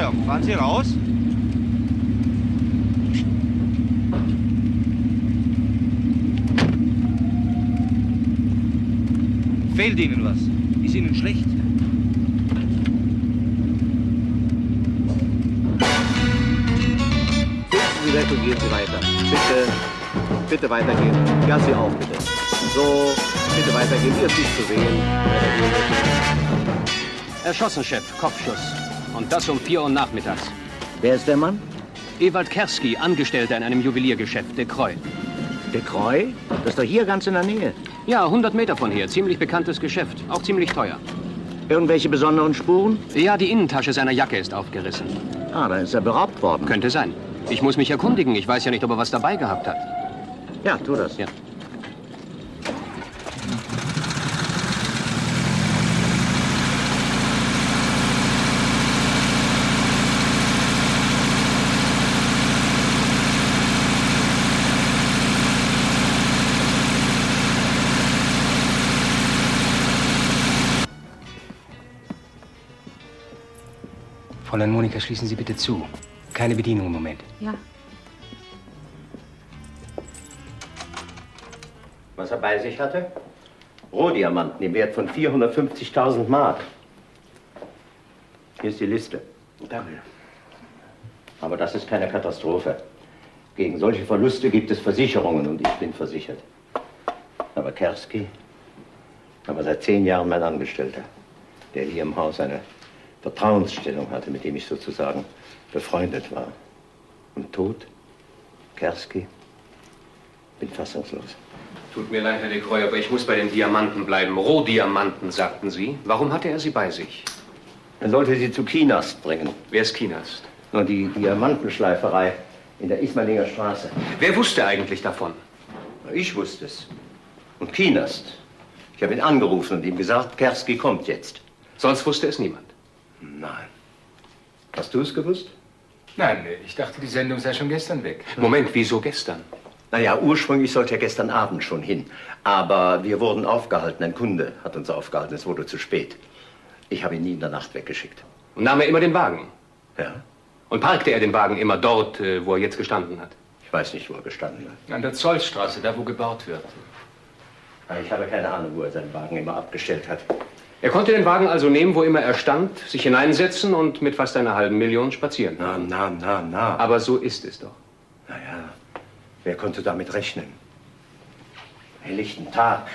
Verzeihung, fahren Sie raus? Fehlt Ihnen was? Ist Ihnen schlecht? Finden Sie weg und gehen Sie weiter. Bitte, bitte weitergehen. Ja, Sie auch, bitte. So, bitte weitergehen. Hier ist nicht zu sehen. Weitergehen. Erschossen, Chef. Kopfschuss. Und das um 4 Uhr nachmittags. Wer ist der Mann? Ewald Kerski, Angestellter in einem Juweliergeschäft, de Croix. De Croix? Das ist doch hier ganz in der Nähe. Ja, 100 Meter von hier. Ziemlich bekanntes Geschäft. Auch ziemlich teuer. Irgendwelche besonderen Spuren? Ja, die Innentasche seiner Jacke ist aufgerissen. Ah, dann ist er beraubt worden. Könnte sein. Ich muss mich erkundigen. Ich weiß ja nicht, ob er was dabei gehabt hat. Ja, tu das. Ja. Fräulein Monika, schließen Sie bitte zu. Keine Bedienung im Moment. Ja. Was er bei sich hatte? Rohdiamanten im Wert von 450.000 Mark. Hier ist die Liste. Danke. Aber das ist keine Katastrophe. Gegen solche Verluste gibt es Versicherungen und ich bin versichert. Aber Kerski war seit 10 Jahren mein Angestellter, der hier im Haus eine Vertrauensstellung hatte, mit dem ich sozusagen befreundet war. Und tot? Kerski? Bin fassungslos. Tut mir leid, Herr de Croix, aber ich muss bei den Diamanten bleiben. Rohdiamanten, sagten Sie. Warum hatte er sie bei sich? Er sollte sie zu Kinast bringen. Wer ist Kinast? Nur die Diamantenschleiferei in der Ismalinger Straße. Wer wusste eigentlich davon? Ich wusste es. Und Kinast. Ich habe ihn angerufen und ihm gesagt, Kerski kommt jetzt. Sonst wusste es niemand. Nein. Hast du es gewusst? Nein, ich dachte, die Sendung sei schon gestern weg. Moment, wieso gestern? Naja, ursprünglich sollte er gestern Abend schon hin. Aber wir wurden aufgehalten. Ein Kunde hat uns aufgehalten. Es wurde zu spät. Ich habe ihn nie in der Nacht weggeschickt. Und nahm er immer den Wagen? Ja? Und parkte er den Wagen immer dort, wo er jetzt gestanden hat? Ich weiß nicht, wo er gestanden hat. An der Zollstraße, da wo gebaut wird. Ich habe keine Ahnung, wo er seinen Wagen immer abgestellt hat. Er konnte den Wagen also nehmen, wo immer er stand, sich hineinsetzen und mit fast einer halben Million spazieren. Na. Aber so ist es doch. Naja, wer konnte damit rechnen? Helllichten Tag.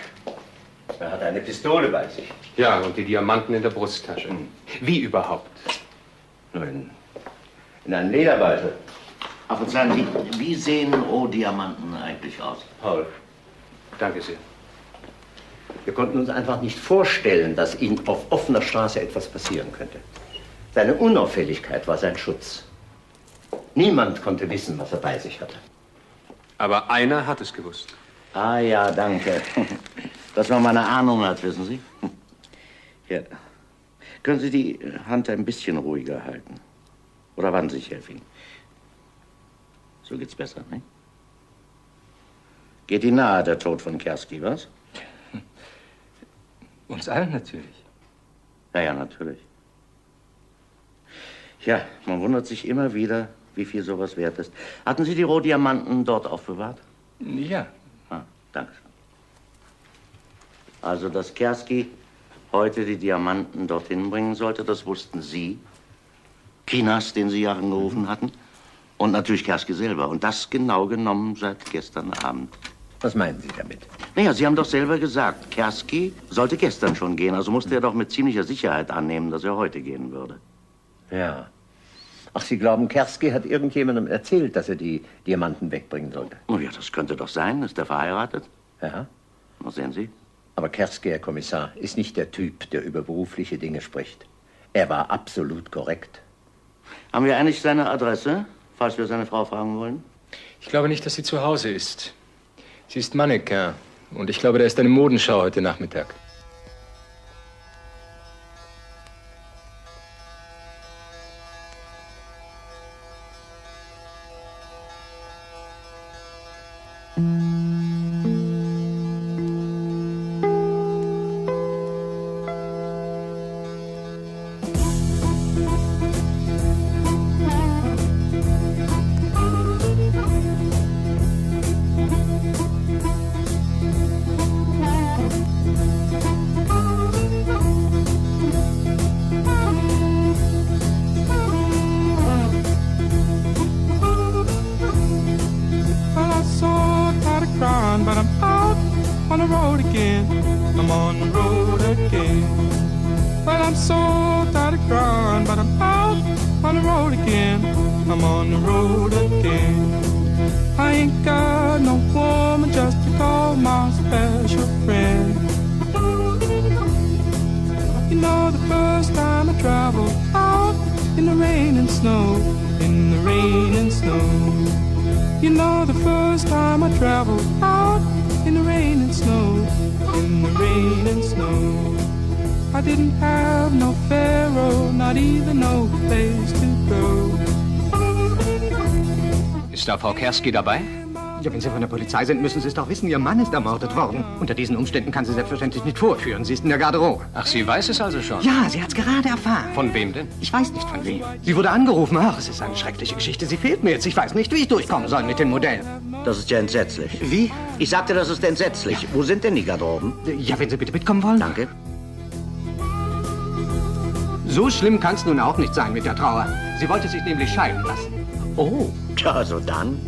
Er hatte eine Pistole bei sich. Ja, und die Diamanten in der Brusttasche. Wie überhaupt? Nur in einem Lederbeutel. Aber sagen Sie, wie sehen Rohdiamanten eigentlich aus? Paul, Danke sehr. wir konnten uns einfach nicht vorstellen, dass ihm auf offener Straße etwas passieren könnte. Seine Unauffälligkeit war sein Schutz. Niemand konnte wissen, was er bei sich hatte. Aber einer hat es gewusst. Ah ja, danke. Dass man meine Ahnung hat, wissen Sie. Hier. Können Sie die Hand ein bisschen ruhiger halten? Oder wann ich helfe Ihnen? So geht's besser, ne? Geht Ihnen nahe der Tod von Kerski, was? Uns allen natürlich. Ja, natürlich. Ja, man wundert sich immer wieder, wie viel sowas wert ist. Hatten Sie die Rohdiamanten dort aufbewahrt? Ja. Ah, danke schön. Also, dass Kerski heute die Diamanten dorthin bringen sollte, das wussten Sie, Kinas, den Sie ja angerufen hatten, und natürlich Kerski selber. Und das genau genommen seit gestern Abend. Was meinen Sie damit? Naja, Sie haben doch selber gesagt, Kerski sollte gestern schon gehen. Also musste er doch mit ziemlicher Sicherheit annehmen, dass er heute gehen würde. Ja. Ach, Sie glauben, Kerski hat irgendjemandem erzählt, dass er die Diamanten wegbringen sollte? Oh ja, das könnte doch sein. Ist er verheiratet? Ja. Na, sehen Sie. Aber Kerski, Herr Kommissar, ist nicht der Typ, der über berufliche Dinge spricht. Er war absolut korrekt. Haben wir eigentlich seine Adresse, falls wir seine Frau fragen wollen? Ich glaube nicht, dass sie zu Hause ist. Sie ist Mannequin. Und ich glaube, da ist eine Modenschau heute Nachmittag. but I'm out on the road again. I'm on the road again. Well, I'm so tired of crying, but I'm out on the road again. I'm on the road again. I ain't got no woman just to call my special friend. You know, the first time I traveled out in the rain and snow, in the rain and snow. You know, the first time I traveled out in the rain and snow, in the rain and snow. I didn't have no pharaoh, not even no place to go. Ist da Frau Kerski dabei? Ja, wenn Sie von der Polizei sind, müssen Sie es doch wissen. Ihr Mann ist ermordet worden. Unter diesen Umständen kann sie selbstverständlich nicht vorführen. Sie ist in der Garderobe. Ach, sie weiß es also schon? Ja, sie hat's gerade erfahren. Von wem denn? Ich weiß nicht von wem. Sie wurde angerufen. Ach, es ist eine schreckliche Geschichte. Sie fehlt mir jetzt. Ich weiß nicht, wie ich durchkommen soll mit den Modellen. Das ist ja entsetzlich. Wie? Ich sagte, das ist entsetzlich. Wo sind denn die Garderoben? Ja, wenn Sie bitte mitkommen wollen. Danke. So schlimm kann's nun auch nicht sein mit der Trauer. Sie wollte sich nämlich scheiden lassen. Oh, tja, also dann.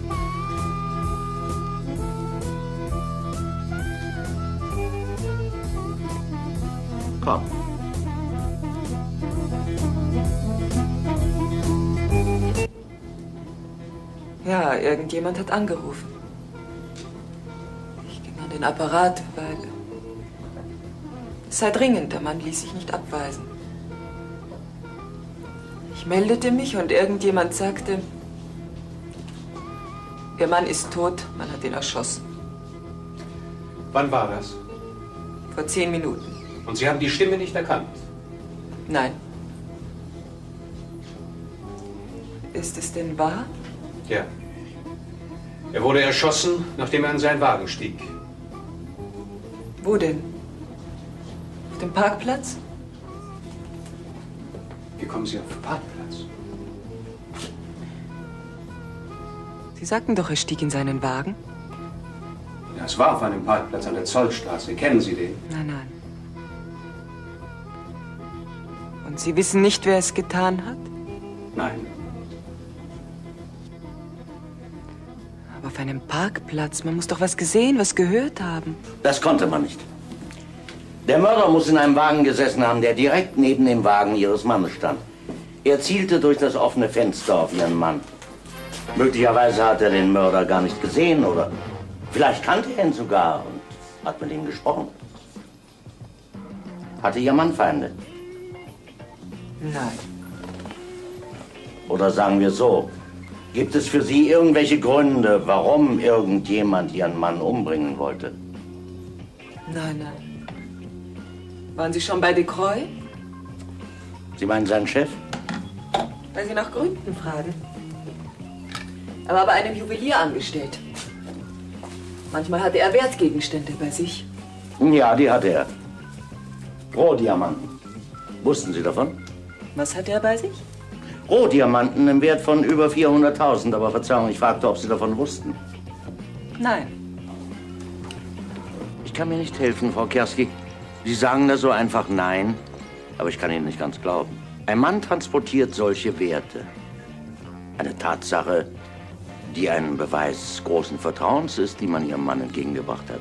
Komm. Ja, irgendjemand hat angerufen. Ich ging an den Apparat, weil es sei dringend. Der Mann ließ sich nicht abweisen. Ich meldete mich und irgendjemand sagte, Ihr Mann ist tot, man hat ihn erschossen. Wann war das? Vor 10 Minuten. Und Sie haben die Stimme nicht erkannt? Nein. Ist es denn wahr? Ja. Er wurde erschossen, nachdem er in seinen Wagen stieg. Wo denn? Auf dem Parkplatz? Wie kommen Sie auf den Parkplatz? Sie sagten doch, er stieg in seinen Wagen. Ja, es war auf einem Parkplatz an der Zollstraße. Kennen Sie den? Nein, nein. Und Sie wissen nicht, wer es getan hat? Nein. Aber auf einem Parkplatz, man muss doch was gesehen, was gehört haben. Das konnte man nicht. Der Mörder muss in einem Wagen gesessen haben, der direkt neben dem Wagen Ihres Mannes stand. Er zielte durch das offene Fenster auf Ihren Mann. Möglicherweise hat er den Mörder gar nicht gesehen oder vielleicht kannte er ihn sogar und hat mit ihm gesprochen. Hatte Ihr Mann Feinde? Nein. Oder sagen wir so, gibt es für Sie irgendwelche Gründe, warum irgendjemand Ihren Mann umbringen wollte? Nein, nein. Waren Sie schon bei De Croix? Sie meinen seinen Chef? Weil Sie nach Gründen fragen. Er war bei einem Juwelier angestellt. Manchmal hatte er Wertgegenstände bei sich. Ja, die hatte er. Rohdiamanten. Wussten Sie davon? Was hatte er bei sich? Rohdiamanten im Wert von über 400.000. Aber Verzeihung, ich fragte, ob Sie davon wussten. Nein. Ich kann mir nicht helfen, Frau Kerski. Sie sagen da so einfach nein, aber ich kann Ihnen nicht ganz glauben. Ein Mann transportiert solche Werte. Eine Tatsache, die ein Beweis großen Vertrauens ist, die man Ihrem Mann entgegengebracht hat.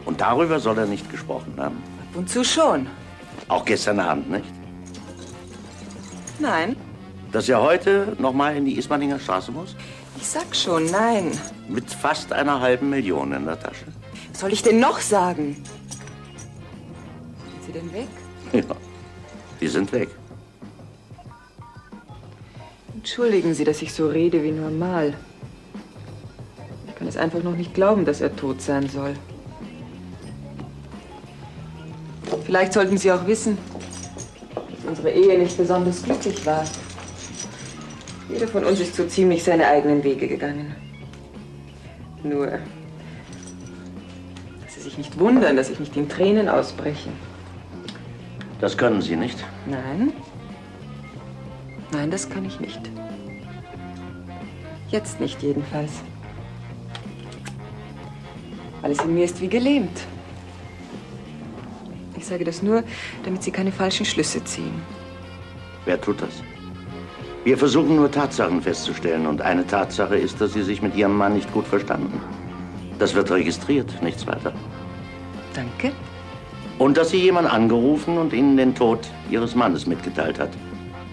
Und darüber soll er nicht gesprochen haben. Ab und zu schon. Auch gestern Abend, nicht? Nein. Dass er heute noch mal in die Ismaninger Straße muss? Ich sag schon, nein. Mit fast einer halben Million in der Tasche. Was soll ich denn noch sagen? Sind Sie denn weg? Ja, die sind weg. Entschuldigen Sie, dass ich so rede wie normal. Ich kann es einfach noch nicht glauben, dass er tot sein soll. Vielleicht sollten Sie auch wissen, dass unsere Ehe nicht besonders glücklich war. Jeder von uns ist so ziemlich seine eigenen Wege gegangen. Nur, dass Sie sich nicht wundern, dass ich nicht in Tränen ausbreche. Das können Sie nicht? Nein. Nein, das kann ich nicht. Jetzt nicht jedenfalls. Alles in mir ist wie gelähmt. Ich sage das nur, damit Sie keine falschen Schlüsse ziehen. Wer tut das? Wir versuchen nur Tatsachen festzustellen. Und eine Tatsache ist, dass Sie sich mit Ihrem Mann nicht gut verstanden. Das wird registriert, nichts weiter. Danke. Und dass Sie jemand angerufen und Ihnen den Tod Ihres Mannes mitgeteilt hat.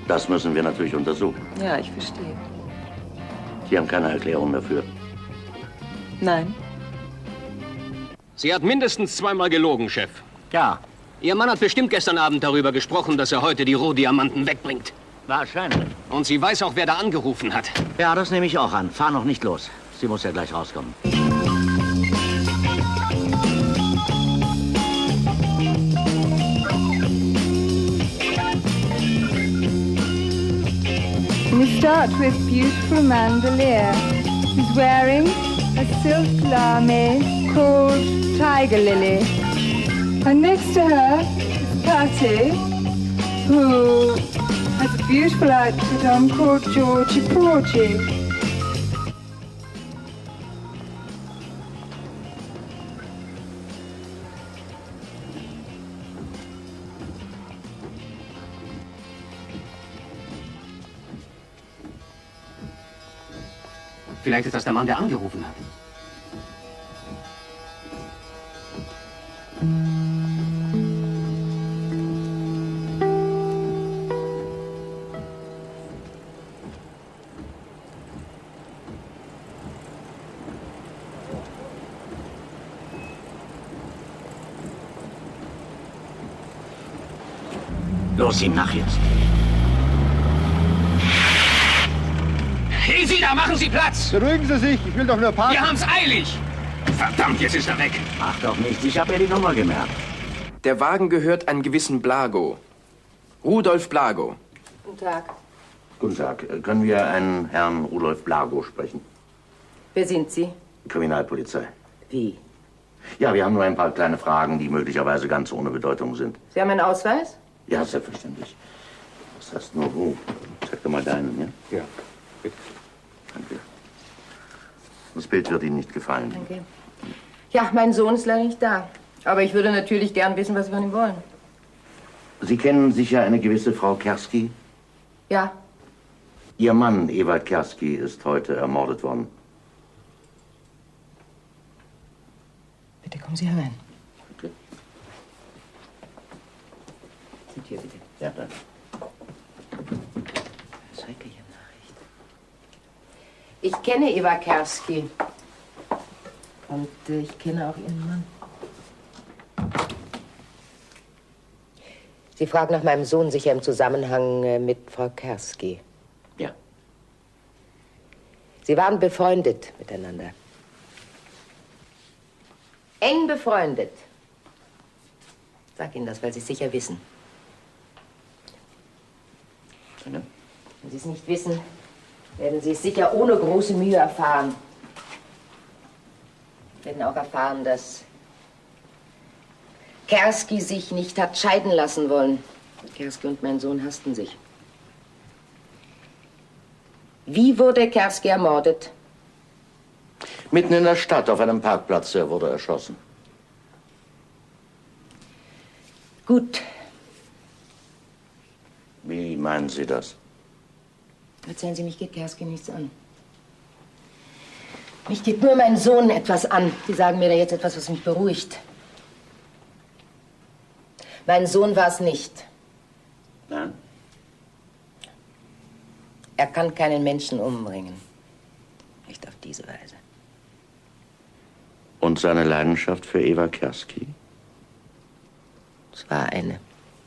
Das müssen wir natürlich untersuchen. Ja, ich verstehe. Sie haben keine Erklärung dafür. Nein. Sie hat mindestens zweimal gelogen, Chef. Ja, Ihr Mann hat bestimmt gestern Abend darüber gesprochen, dass er heute die Rohdiamanten wegbringt. wahrscheinlich. Und sie weiß auch, wer da angerufen hat. Ja, das nehme ich auch an. Fahr noch nicht los. Sie muss ja gleich rauskommen. We start with beautiful Mandelier, who's wearing a silk lame called Tiger Lily. And next to her is Patty, who has a beautiful outfit on called Georgie Porgy. Vielleicht ist das der Mann, der angerufen hat. Los, ihm nach jetzt. Hey, Sie da, machen Sie Platz! Beruhigen Sie sich, ich will doch nur parken. Wir haben's eilig! Verdammt, jetzt ist er weg. Mach doch nichts, ich habe mir die Nummer gemerkt. Der Wagen gehört einem gewissen Blago. Rudolf Blago. Guten Tag. Guten Tag. Können wir einen Herrn Rudolf Blago sprechen? Wer sind Sie? Kriminalpolizei. Wie? Ja, wir haben nur ein paar kleine Fragen, die möglicherweise ganz ohne Bedeutung sind. Sie haben einen Ausweis? Ja, selbstverständlich. Das heißt nur wo? Zeig doch mal deinen, ja? Ja, bitte. Danke. Das Bild wird Ihnen nicht gefallen. Danke. Ja, mein Sohn ist leider nicht da. Aber ich würde natürlich gern wissen, was Sie von ihm wollen. Sie kennen sicher eine gewisse Frau Kerski? Ja. Ihr Mann, Ewald Kerski, ist heute ermordet worden. Bitte kommen Sie herein. Okay. Sind hier, bitte. Ja, danke. Schreckliche Nachricht. Ich kenne Eva Kerski. Und ich kenne auch Ihren Mann. Sie fragen nach meinem Sohn sicher im Zusammenhang mit Frau Kerski. Ja. Sie waren befreundet miteinander. Eng befreundet. Sag Ihnen das, weil Sie es sicher wissen. Ja. Wenn Sie es nicht wissen, werden Sie es sicher ohne große Mühe erfahren. Werden auch erfahren, dass Kerski sich nicht hat scheiden lassen wollen. Kerski und mein Sohn hassten sich. Wie wurde Kerski ermordet? Mitten in der Stadt, auf einem Parkplatz, er wurde erschossen. Gut. Wie meinen Sie das? Erzählen Sie, mich geht Kerski nichts an. Mich geht nur mein Sohn etwas an. Sie sagen mir da jetzt etwas, was mich beruhigt. Mein Sohn war es nicht. Nein? Er kann keinen Menschen umbringen. Nicht auf diese Weise. Und seine Leidenschaft für Eva Kerski? Es war eine.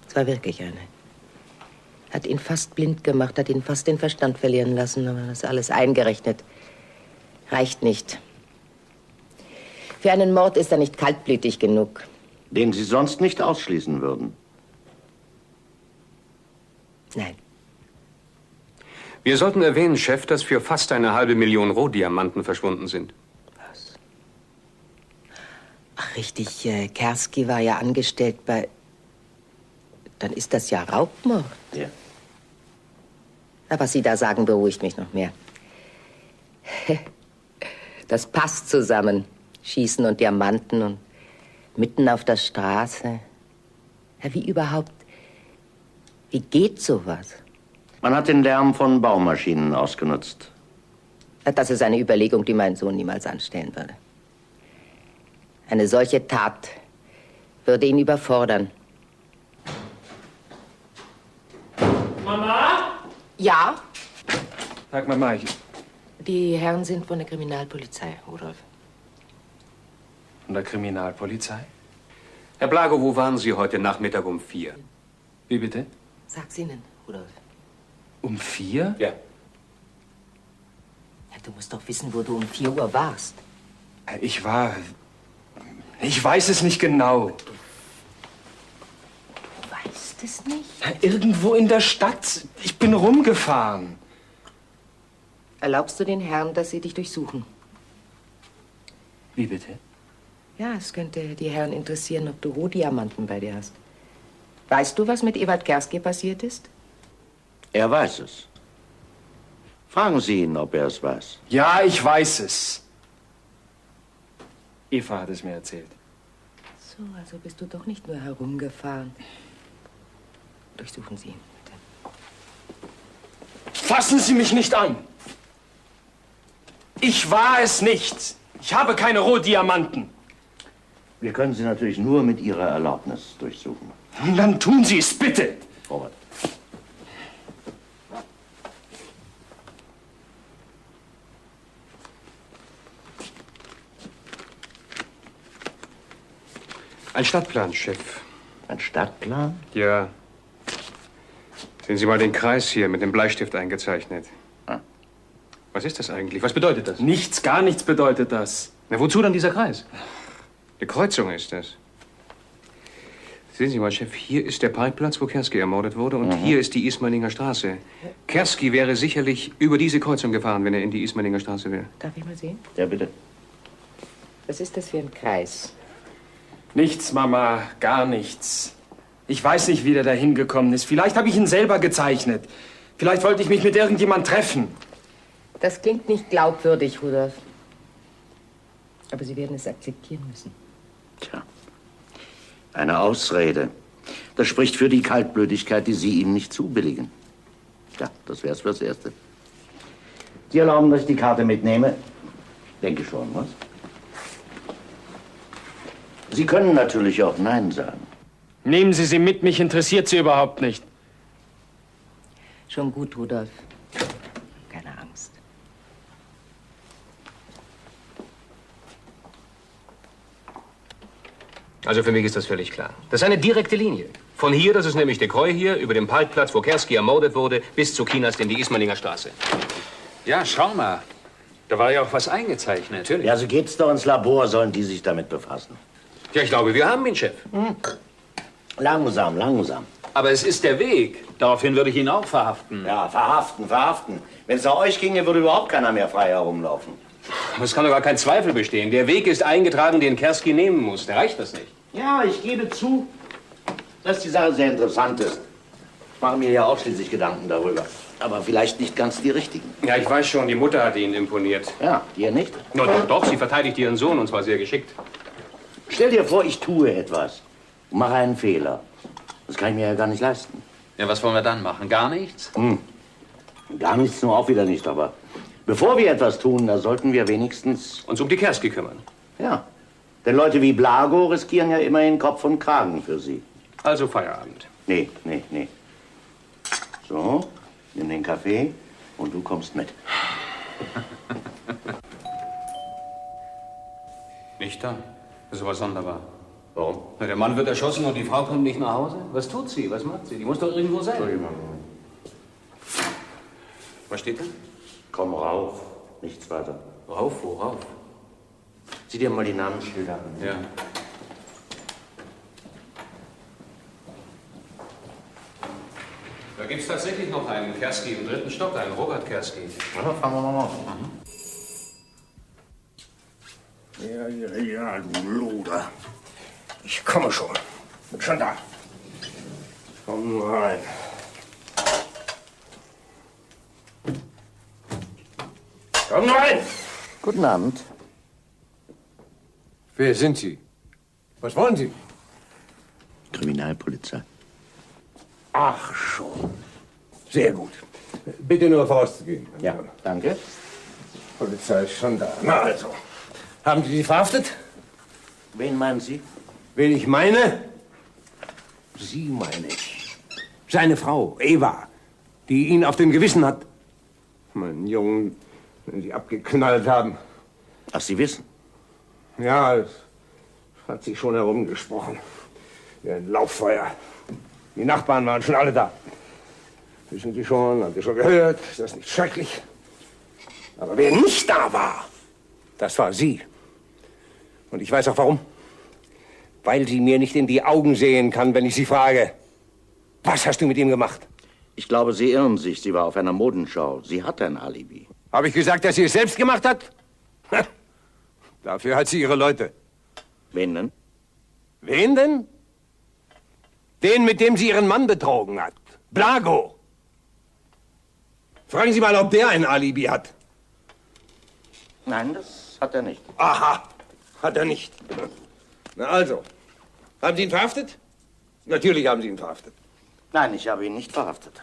Es war wirklich eine. Hat ihn fast blind gemacht, hat ihn fast den Verstand verlieren lassen, aber das alles eingerechnet reicht nicht. Für einen Mord ist er nicht kaltblütig genug. Den Sie sonst nicht ausschließen würden? Nein. Wir sollten erwähnen, Chef, dass für fast 500.000 Rohdiamanten verschwunden sind. Was? Ach, richtig, Kerski war ja angestellt bei... Dann ist das ja Raubmord. Ja. Na, was Sie da sagen, beruhigt mich noch mehr. Das passt zusammen. Schießen und Diamanten und mitten auf der Straße. Ja, wie überhaupt? Wie geht sowas? Man hat den Lärm von Baumaschinen ausgenutzt. Das ist eine Überlegung, die mein Sohn niemals anstellen würde. Eine solche Tat würde ihn überfordern. Mama? Ja? Sag Mama, Die Herren sind von der Kriminalpolizei, Rudolf. Von der Kriminalpolizei? Herr Blago, wo waren Sie heute Nachmittag um 4? Wie bitte? Sag's ihnen, Rudolf. Um 4? Ja. Ja, du musst doch wissen, wo du um 4 Uhr warst. Ich weiß es nicht genau. Du weißt es nicht? Irgendwo in der Stadt. Ich bin rumgefahren. Erlaubst du den Herren, dass sie dich durchsuchen? Wie bitte? Ja, es könnte die Herren interessieren, ob du Rohdiamanten bei dir hast. Weißt du, was mit Ewald Kerski passiert ist? Er weiß es. Fragen Sie ihn, ob er es weiß. Ja, ich weiß es. Eva hat es mir erzählt. So, also bist du doch nicht nur herumgefahren. Durchsuchen Sie ihn, bitte. Fassen Sie mich nicht an! Ich war es nicht! Ich habe keine Rohdiamanten! Wir können Sie natürlich nur mit Ihrer Erlaubnis durchsuchen. Dann tun Sie es bitte! Robert. Ein Stadtplan, Chef. Ein Stadtplan? Ja. Sehen Sie mal den Kreis hier mit dem Bleistift eingezeichnet. Ah. Was ist das eigentlich? Was bedeutet das? Nichts, gar nichts bedeutet das. Na, wozu dann dieser Kreis? Eine Kreuzung ist das. Sehen Sie mal, Chef, hier ist der Parkplatz, wo Kerski ermordet wurde, und hier ist die Ismaninger Straße. Kerski wäre sicherlich über diese Kreuzung gefahren, wenn er in die Ismaninger Straße wäre. Darf ich mal sehen? Ja, bitte. Was ist das für ein Kreis? Nichts, Mama, gar nichts. Ich weiß nicht, wie der da hingekommen ist. Vielleicht habe ich ihn selber gezeichnet. Vielleicht wollte ich mich mit irgendjemand treffen. Das klingt nicht glaubwürdig, Rudolf. Aber Sie werden es akzeptieren müssen. Tja, eine Ausrede. Das spricht für die Kaltblütigkeit, die Sie ihm nicht zubilligen. Ja, das wär's fürs Erste. Sie erlauben, dass ich die Karte mitnehme? Denke schon, was? Sie können natürlich auch Nein sagen. Nehmen Sie sie mit, mich interessiert sie überhaupt nicht. Schon gut, Rudolf. Keine Angst. Also für mich ist das völlig klar. Das ist eine direkte Linie. Von hier, das ist nämlich De Croix hier, über den Parkplatz, wo Kerski ermordet wurde, bis zu Kinast in die Ismaninger Straße. Ja, schau mal. Da war ja auch was eingezeichnet. Natürlich. Ja, also geht's doch ins Labor, sollen die sich damit befassen. Ja, ich glaube, wir haben ihn, Chef. Langsam, langsam. Aber es ist der Weg. Daraufhin würde ich ihn auch verhaften. Ja, verhaften. Wenn es nach euch ginge, würde überhaupt keiner mehr frei herumlaufen. Aber es kann doch gar kein Zweifel bestehen. Der Weg ist eingetragen, den Kerski nehmen muss. Da reicht das nicht. Ja, ich gebe zu, dass die Sache sehr interessant ist. Ich mache mir ja auch schließlich Gedanken darüber. Aber vielleicht nicht ganz die richtigen. Ja, ich weiß schon, die Mutter hat Ihnen imponiert. Ja, ihr nicht? No, doch, sie verteidigt ihren Sohn und zwar sehr geschickt. Stell dir vor, ich tue etwas und mache einen Fehler. Das kann ich mir ja gar nicht leisten. Ja, was wollen wir dann machen? Gar nichts? Gar nichts, nur auch wieder nicht. Aber bevor wir etwas tun, da sollten wir wenigstens uns um die Kerski kümmern. Ja, denn Leute wie Blago riskieren ja immerhin Kopf und Kragen für sie. Also Feierabend. Nee. So, nimm den Kaffee und du kommst mit. Nicht da? Das ist aber sonderbar. Warum? Na, der Mann wird erschossen und die Frau kommt nicht nach Hause. Was tut sie? Was macht sie? Die muss doch irgendwo sein. Was steht da? Komm rauf, nichts weiter. Rauf, wo rauf? Sieh dir mal die Namensschilder an. Ja. Da gibt's tatsächlich noch einen Kerski im 3. Stock, einen Robert Kerski. Ja, fangen wir mal an. Ja, du Luder. Ich komme schon. Bin schon da. Komm rein. Komm rein! Guten Abend. Wer sind Sie? Was wollen Sie? Kriminalpolizei. Ach schon. Sehr gut. Bitte nur vorauszugehen. Ja, danke. Polizei ist schon da. Na also. Haben Sie sie verhaftet? Wen meinen Sie? Wen ich meine? Sie meine ich. Seine Frau, Eva, die ihn auf dem Gewissen hat. Meinen Jungen, den Sie abgeknallt haben. Ach, Sie wissen? Ja, es hat sich schon herumgesprochen. Wie ein Lauffeuer. Die Nachbarn waren schon alle da. Wissen Sie schon, haben Sie schon gehört? Ist das nicht schrecklich? Aber wer nicht da war, das war sie. Und ich weiß auch warum. Weil sie mir nicht in die Augen sehen kann, wenn ich sie frage, was hast du mit ihm gemacht? Ich glaube, Sie irren sich. Sie war auf einer Modenschau. Sie hatte ein Alibi. Habe ich gesagt, dass sie es selbst gemacht hat? Dafür hat sie ihre Leute. Wen denn? Wen denn? Den, mit dem sie ihren Mann betrogen hat. Blago. Fragen Sie mal, ob der ein Alibi hat. Nein, das hat er nicht. Aha, hat er nicht. Na also, haben Sie ihn verhaftet? Natürlich haben Sie ihn verhaftet. Nein, ich habe ihn nicht verhaftet.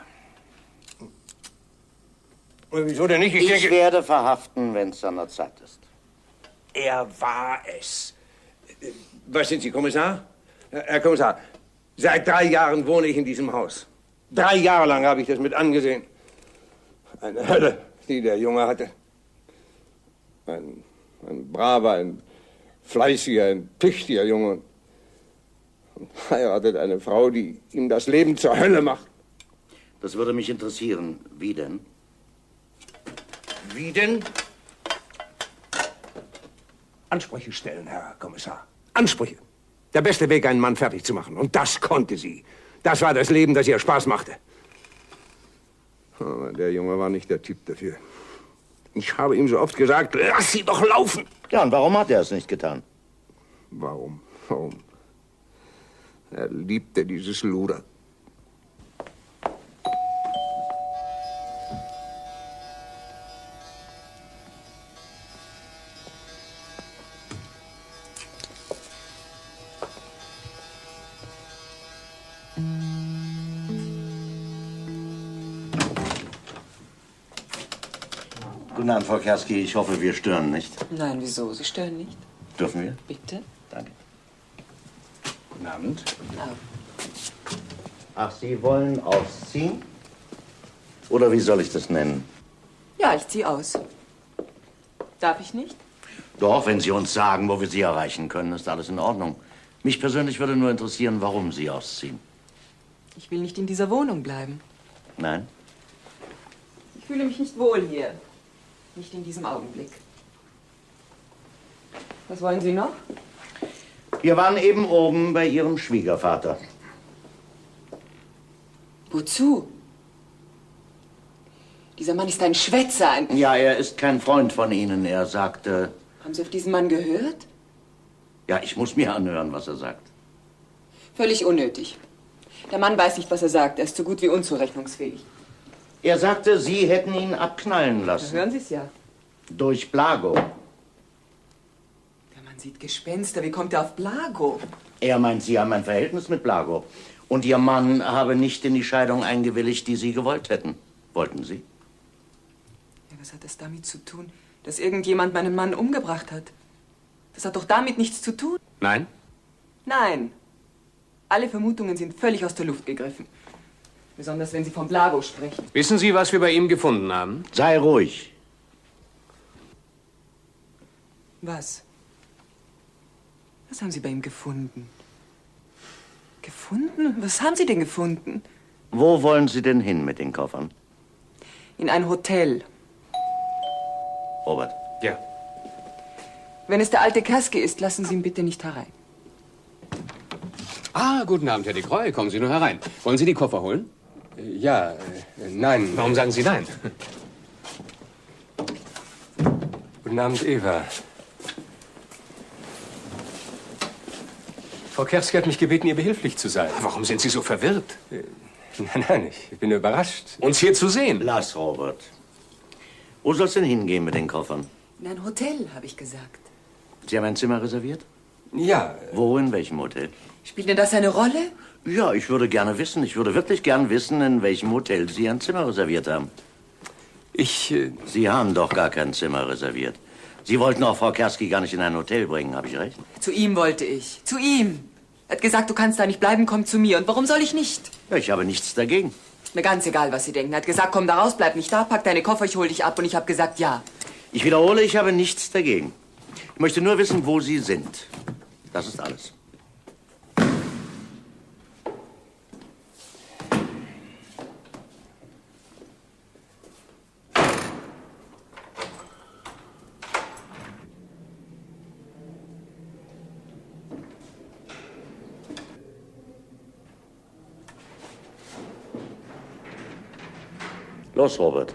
Und wieso denn nicht? Ich werde verhaften, wenn es an der Zeit ist. Er war es. Was sind Sie, Kommissar? Herr Kommissar, seit 3 Jahren wohne ich in diesem Haus. 3 Jahre lang habe ich das mit angesehen. Eine Hölle, die der Junge hatte. Ein braver, ein fleißiger, ein tüchtiger Junge. Und heiratet eine Frau, die ihm das Leben zur Hölle macht. Das würde mich interessieren. Wie denn? Wie denn? Ansprüche stellen, Herr Kommissar. Ansprüche. Der beste Weg, einen Mann fertig zu machen. Und das konnte sie. Das war das Leben, das ihr Spaß machte. Aber der Junge war nicht der Typ dafür. Ich habe ihm so oft gesagt, lass sie doch laufen. Ja, und warum hat er es nicht getan? Warum? Er liebte dieses Luder. Guten Abend, Frau Kerski. Ich hoffe, wir stören nicht. Nein, wieso? Sie stören nicht. Dürfen wir? Bitte? Danke. Guten Abend. Guten Abend. Ach, Sie wollen ausziehen? Oder wie soll ich das nennen? Ja, ich ziehe aus. Darf ich nicht? Doch, wenn Sie uns sagen, wo wir Sie erreichen können, ist alles in Ordnung. Mich persönlich würde nur interessieren, warum Sie ausziehen. Ich will nicht in dieser Wohnung bleiben. Nein? Ich fühle mich nicht wohl hier. Nicht in diesem Augenblick. Was wollen Sie noch? Wir waren eben oben bei Ihrem Schwiegervater. Wozu? Dieser Mann ist ein Schwätzer, ein... Ja, er ist kein Freund von Ihnen. Er sagte... Haben Sie auf diesen Mann gehört? Ja, ich muss mir anhören, was er sagt. Völlig unnötig. Der Mann weiß nicht, was er sagt. Er ist so gut wie unzurechnungsfähig. Er sagte, Sie hätten ihn abknallen lassen. Da hören Sie es ja. Durch Blago. Der Mann sieht Gespenster. Wie kommt er auf Blago? Er meint, Sie haben ein Verhältnis mit Blago. Und Ihr Mann habe nicht in die Scheidung eingewilligt, die Sie gewollt hätten. Wollten Sie? Ja, was hat das damit zu tun, dass irgendjemand meinen Mann umgebracht hat? Das hat doch damit nichts zu tun. Nein? Nein. Alle Vermutungen sind völlig aus der Luft gegriffen. Besonders, wenn Sie von Blago sprechen. Wissen Sie, was wir bei ihm gefunden haben? Sei ruhig. Was? Was haben Sie bei ihm gefunden? Gefunden? Was haben Sie denn gefunden? Wo wollen Sie denn hin mit den Koffern? In ein Hotel. Robert. Ja. Wenn es der alte Kerski ist, lassen Sie ihn bitte nicht herein. Ah, guten Abend, Herr de Croix. Kommen Sie nur herein. Wollen Sie die Koffer holen? Ja, nein. Warum sagen Sie nein? Guten Abend, Eva. Frau Kerski hat mich gebeten, ihr behilflich zu sein. Warum sind Sie so verwirrt? Nein, ich bin überrascht. Uns hier zu sehen. Lass, Robert. Wo soll's denn hingehen mit den Koffern? In ein Hotel, habe ich gesagt. Sie haben ein Zimmer reserviert? Ja. Wo, in welchem Hotel? Spielt denn das eine Rolle? Ja, ich würde gerne wissen. Ich würde wirklich gern wissen, in welchem Hotel Sie ein Zimmer reserviert haben. Sie haben doch gar kein Zimmer reserviert. Sie wollten auch Frau Kerski gar nicht in ein Hotel bringen, habe ich recht? Zu ihm wollte ich. Zu ihm. Er hat gesagt, du kannst da nicht bleiben, komm zu mir. Und warum soll ich nicht? Ja, ich habe nichts dagegen. Mir ganz egal, was Sie denken. Er hat gesagt, komm da raus, bleib nicht da, pack deine Koffer, ich hol dich ab. Und ich habe gesagt, ja. Ich wiederhole, ich habe nichts dagegen. Ich möchte nur wissen, wo Sie sind. Das ist alles. Los, Robert.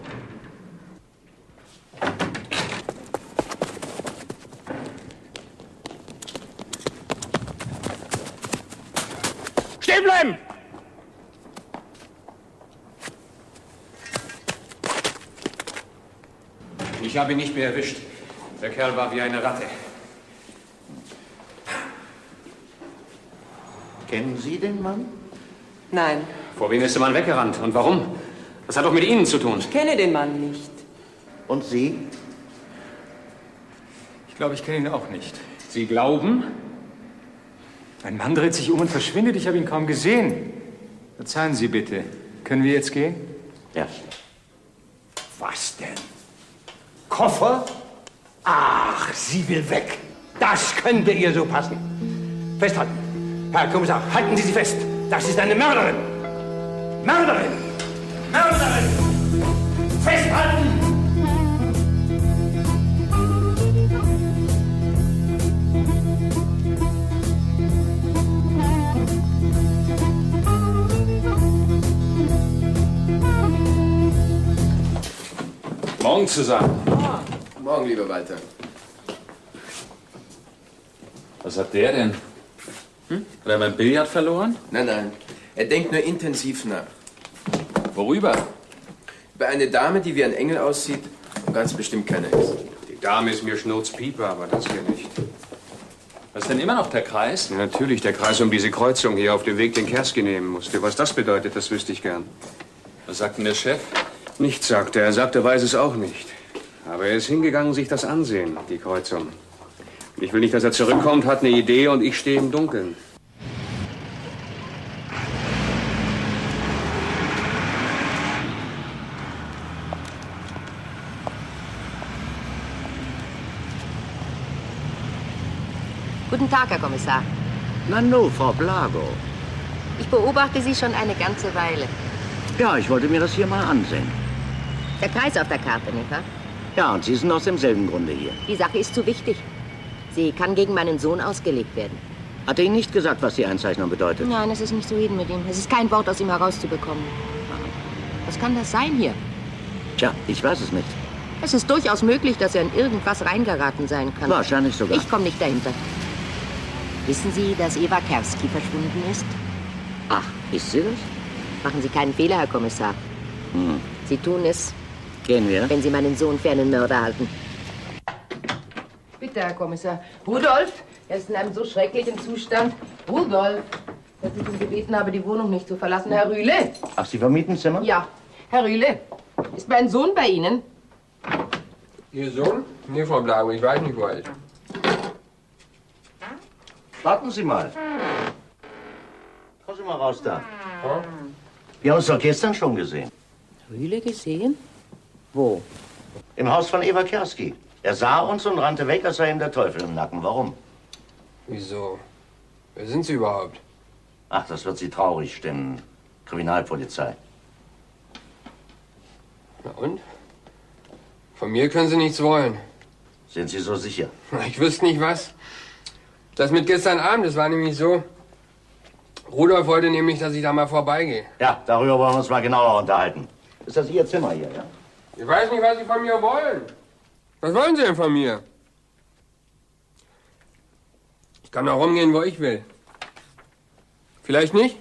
Stehen bleiben! Ich habe ihn nicht mehr erwischt. Der Kerl war wie eine Ratte. Kennen Sie den Mann? Nein, Vor wem ist der Mann weggerannt? Und warum? Das hat doch mit Ihnen zu tun. ich kenne den Mann nicht. Und Sie? Ich glaube, ich kenne ihn auch nicht. Sie glauben? Ein Mann dreht sich um und verschwindet. Ich habe ihn kaum gesehen. Verzeihen Sie bitte. Können wir jetzt gehen? Ja. Was denn? Koffer? Ach, sie will weg. Das könnte ihr so passen. Festhalten. Herr Kommissar, halten Sie sie fest. Das ist eine Mörderin. Mörderin! Mörderin! Festhalten! Morgen zusammen. Morgen, lieber Walter. Was hat der denn? Hat er beim Billard verloren? Nein, nein. Er denkt nur intensiv nach. Worüber? Über eine Dame, die wie ein Engel aussieht und ganz bestimmt keiner ist. Die Dame ist mir Schnurzpieper, aber das hier nicht. Was ist denn immer noch der Kreis? Ja, natürlich, der Kreis um diese Kreuzung hier auf dem Weg, den Kerski nehmen musste. Was das bedeutet, das wüsste ich gern. Was sagt denn der Chef? Nichts sagt er. Er sagt, er weiß es auch nicht. Aber er ist hingegangen, sich das ansehen, die Kreuzung. Und ich will nicht, dass er zurückkommt, hat eine Idee und ich stehe im Dunkeln. Guten Tag, Herr Kommissar. Nanu, Frau Blago. Ich beobachte Sie schon eine ganze Weile. Ja, ich wollte mir das hier mal ansehen. Der Kreis auf der Karte, nicht wahr? Ja, und Sie sind aus demselben Grunde hier. Die Sache ist zu wichtig. Sie kann gegen meinen Sohn ausgelegt werden. Hat er Ihnen nicht gesagt, was die Einzeichnung bedeutet? Nein, es ist nicht so reden mit ihm. Es ist kein Wort aus ihm herauszubekommen. Was kann das sein hier? Tja, ich weiß es nicht. Es ist durchaus möglich, dass er in irgendwas reingeraten sein kann. Wahrscheinlich sogar. Ich komme nicht dahinter. Wissen Sie, dass Eva Kerski verschwunden ist? Ach, ist sie das? Machen Sie keinen Fehler, Herr Kommissar. Sie tun es, Gehen wir? wenn Sie meinen Sohn für einen Mörder halten. Bitte, Herr Kommissar. Rudolf, er ist in einem so schrecklichen Zustand. Rudolf, dass ich ihn gebeten habe, die Wohnung nicht zu verlassen. Herr Rühle? Ach, Sie vermieten Zimmer? Ja. Herr Rühle, ist mein Sohn bei Ihnen? Ihr Sohn? Nee, Frau Blago, ich weiß nicht, wo er ist. Warten Sie mal. Kommen Sie mal raus da. Wir haben uns doch gestern schon gesehen. Rühle gesehen? Wo? Im Haus von Eva Kerski. Er sah uns und rannte weg, als sei ihm der Teufel im Nacken. Warum? Wieso? Wer sind Sie überhaupt? Ach, das wird Sie traurig stimmen. Kriminalpolizei. Na und? Von mir können Sie nichts wollen. Sind Sie so sicher? Ich wüsste nicht was. Das mit gestern Abend, das war nämlich so. Rudolf wollte nämlich, dass ich da mal vorbeigehe. Ja, darüber wollen wir uns mal genauer unterhalten. Ist das Ihr Zimmer hier, ja? Ich weiß nicht, was Sie von mir wollen. Was wollen Sie denn von mir? Ich kann auch rumgehen, wo ich will. Vielleicht nicht?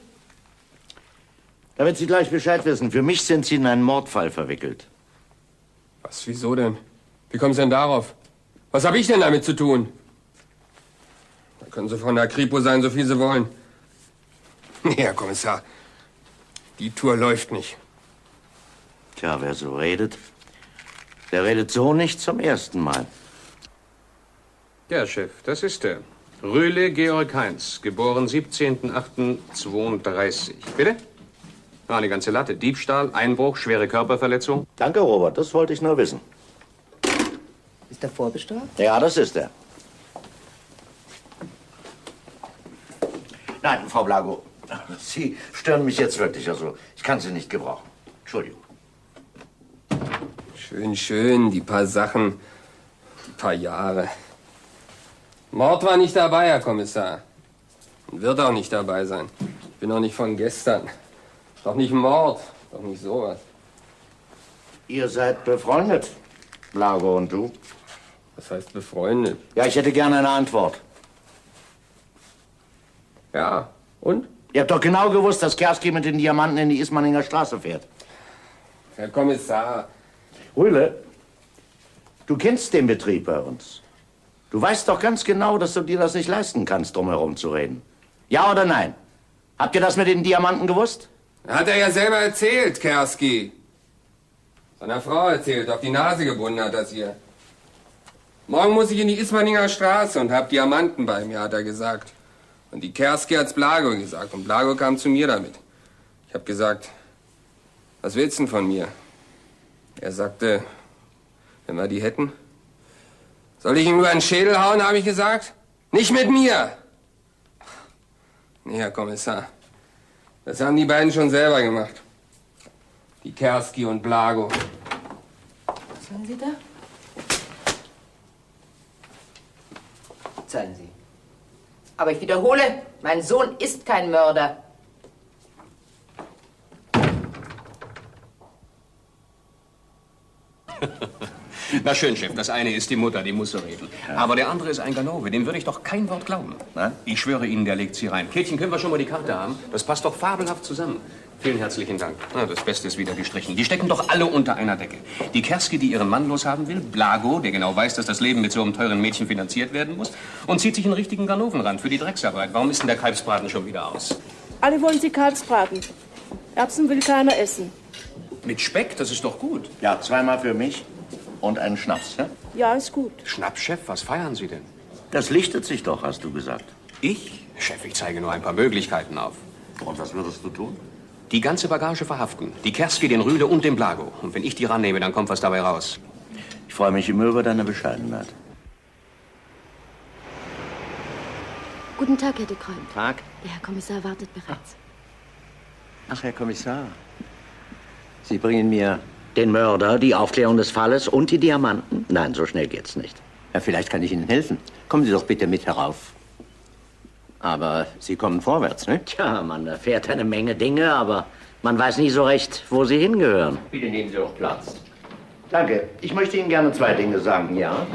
Damit Sie gleich Bescheid wissen, für mich sind Sie in einen Mordfall verwickelt. Was, wieso denn? Wie kommen Sie denn darauf? Was habe ich denn damit zu tun? Da können Sie von der Kripo sein, so viel Sie wollen. Nee, Herr Kommissar, die Tour läuft nicht. Tja, wer so redet, der redet so nicht zum ersten Mal. Ja, Chef, das ist er. Rühle Georg Heinz, geboren 17.08.32. Bitte? Ah, eine ganze Latte. Diebstahl, Einbruch, schwere Körperverletzung. Danke, Robert, das wollte ich nur wissen. Ist er vorbestraft? Ja, das ist er. Nein, Frau Blago, Sie stören mich jetzt wirklich. Also, ich kann Sie nicht gebrauchen. Entschuldigung. Schön, schön, die paar Sachen, die paar Jahre. Mord war nicht dabei, Herr Kommissar. Und wird auch nicht dabei sein. Ich bin auch nicht von gestern. Doch nicht Mord, doch nicht sowas. Ihr seid befreundet, Blago und du? Was heißt befreundet? Ja, ich hätte gerne eine Antwort. Ja, und? Ihr habt doch genau gewusst, dass Kerski mit den Diamanten in die Ismaninger Straße fährt. Herr Kommissar. Rühle, du kennst den Betrieb bei uns. Du weißt doch ganz genau, dass du dir das nicht leisten kannst, drum herum zu reden. Ja oder nein? Habt ihr das mit den Diamanten gewusst? Hat er ja selber erzählt, Kerski. Seiner Frau erzählt, auf die Nase gebunden hat das ihr. Morgen muss ich in die Ismaninger Straße und hab Diamanten bei mir, hat er gesagt. Und die Kerski hat's Blago gesagt und Blago kam zu mir damit. Ich hab gesagt, was willst du denn von mir? Er sagte, wenn wir die hätten. Soll ich ihm über den Schädel hauen, habe ich gesagt? Nicht mit mir! Nee, Herr Kommissar. Das haben die beiden schon selber gemacht. Die Kerski und Blago. Was wollen Sie da? Zahlen Sie. Aber ich wiederhole, mein Sohn ist kein Mörder. Na schön, Chef, das eine ist die Mutter, die muss so reden. Ja. Aber der andere ist ein Ganove, dem würde ich doch kein Wort glauben. Nein? Ich schwöre Ihnen, der legt sie rein. Käthchen, können wir schon mal die Karte haben? Das passt doch fabelhaft zusammen. Vielen herzlichen Dank. Na, das Beste ist wieder gestrichen. Die stecken doch alle unter einer Decke. Die Kerski, die ihren Mann loshaben will, Blago, der genau weiß, dass das Leben mit so einem teuren Mädchen finanziert werden muss, und zieht sich einen richtigen Ganovenrand für die Drecksarbeit. Warum ist denn der Kalbsbraten schon wieder aus? Alle wollen Sie Kalbsbraten. Erbsen will keiner essen. Mit Speck, das ist doch gut. Ja, zweimal für mich und einen Schnaps, ja? Ja, ist gut. Schnaps, Chef, was feiern Sie denn? Das lichtet sich doch, hast du gesagt. Ich? Chef, ich zeige nur ein paar Möglichkeiten auf. Und was würdest du tun? Die ganze Bagage verhaften. Die Kerski, den Rühle und den Blago. Und wenn ich die rannehme, dann kommt was dabei raus. Ich freue mich immer über deine Bescheidenheit. Guten Tag, Herr de Krön. Tag. Der Herr Kommissar wartet bereits. Ach, Herr Kommissar. Sie bringen mir den Mörder, die Aufklärung des Falles und die Diamanten? Nein, so schnell geht's nicht. Ja, vielleicht kann ich Ihnen helfen. Kommen Sie doch bitte mit herauf. Aber Sie kommen vorwärts, ne? Tja, man erfährt eine Menge Dinge, aber man weiß nie so recht, wo sie hingehören. Bitte nehmen Sie doch Platz. Danke. Ich möchte Ihnen gerne zwei Dinge sagen. Ja?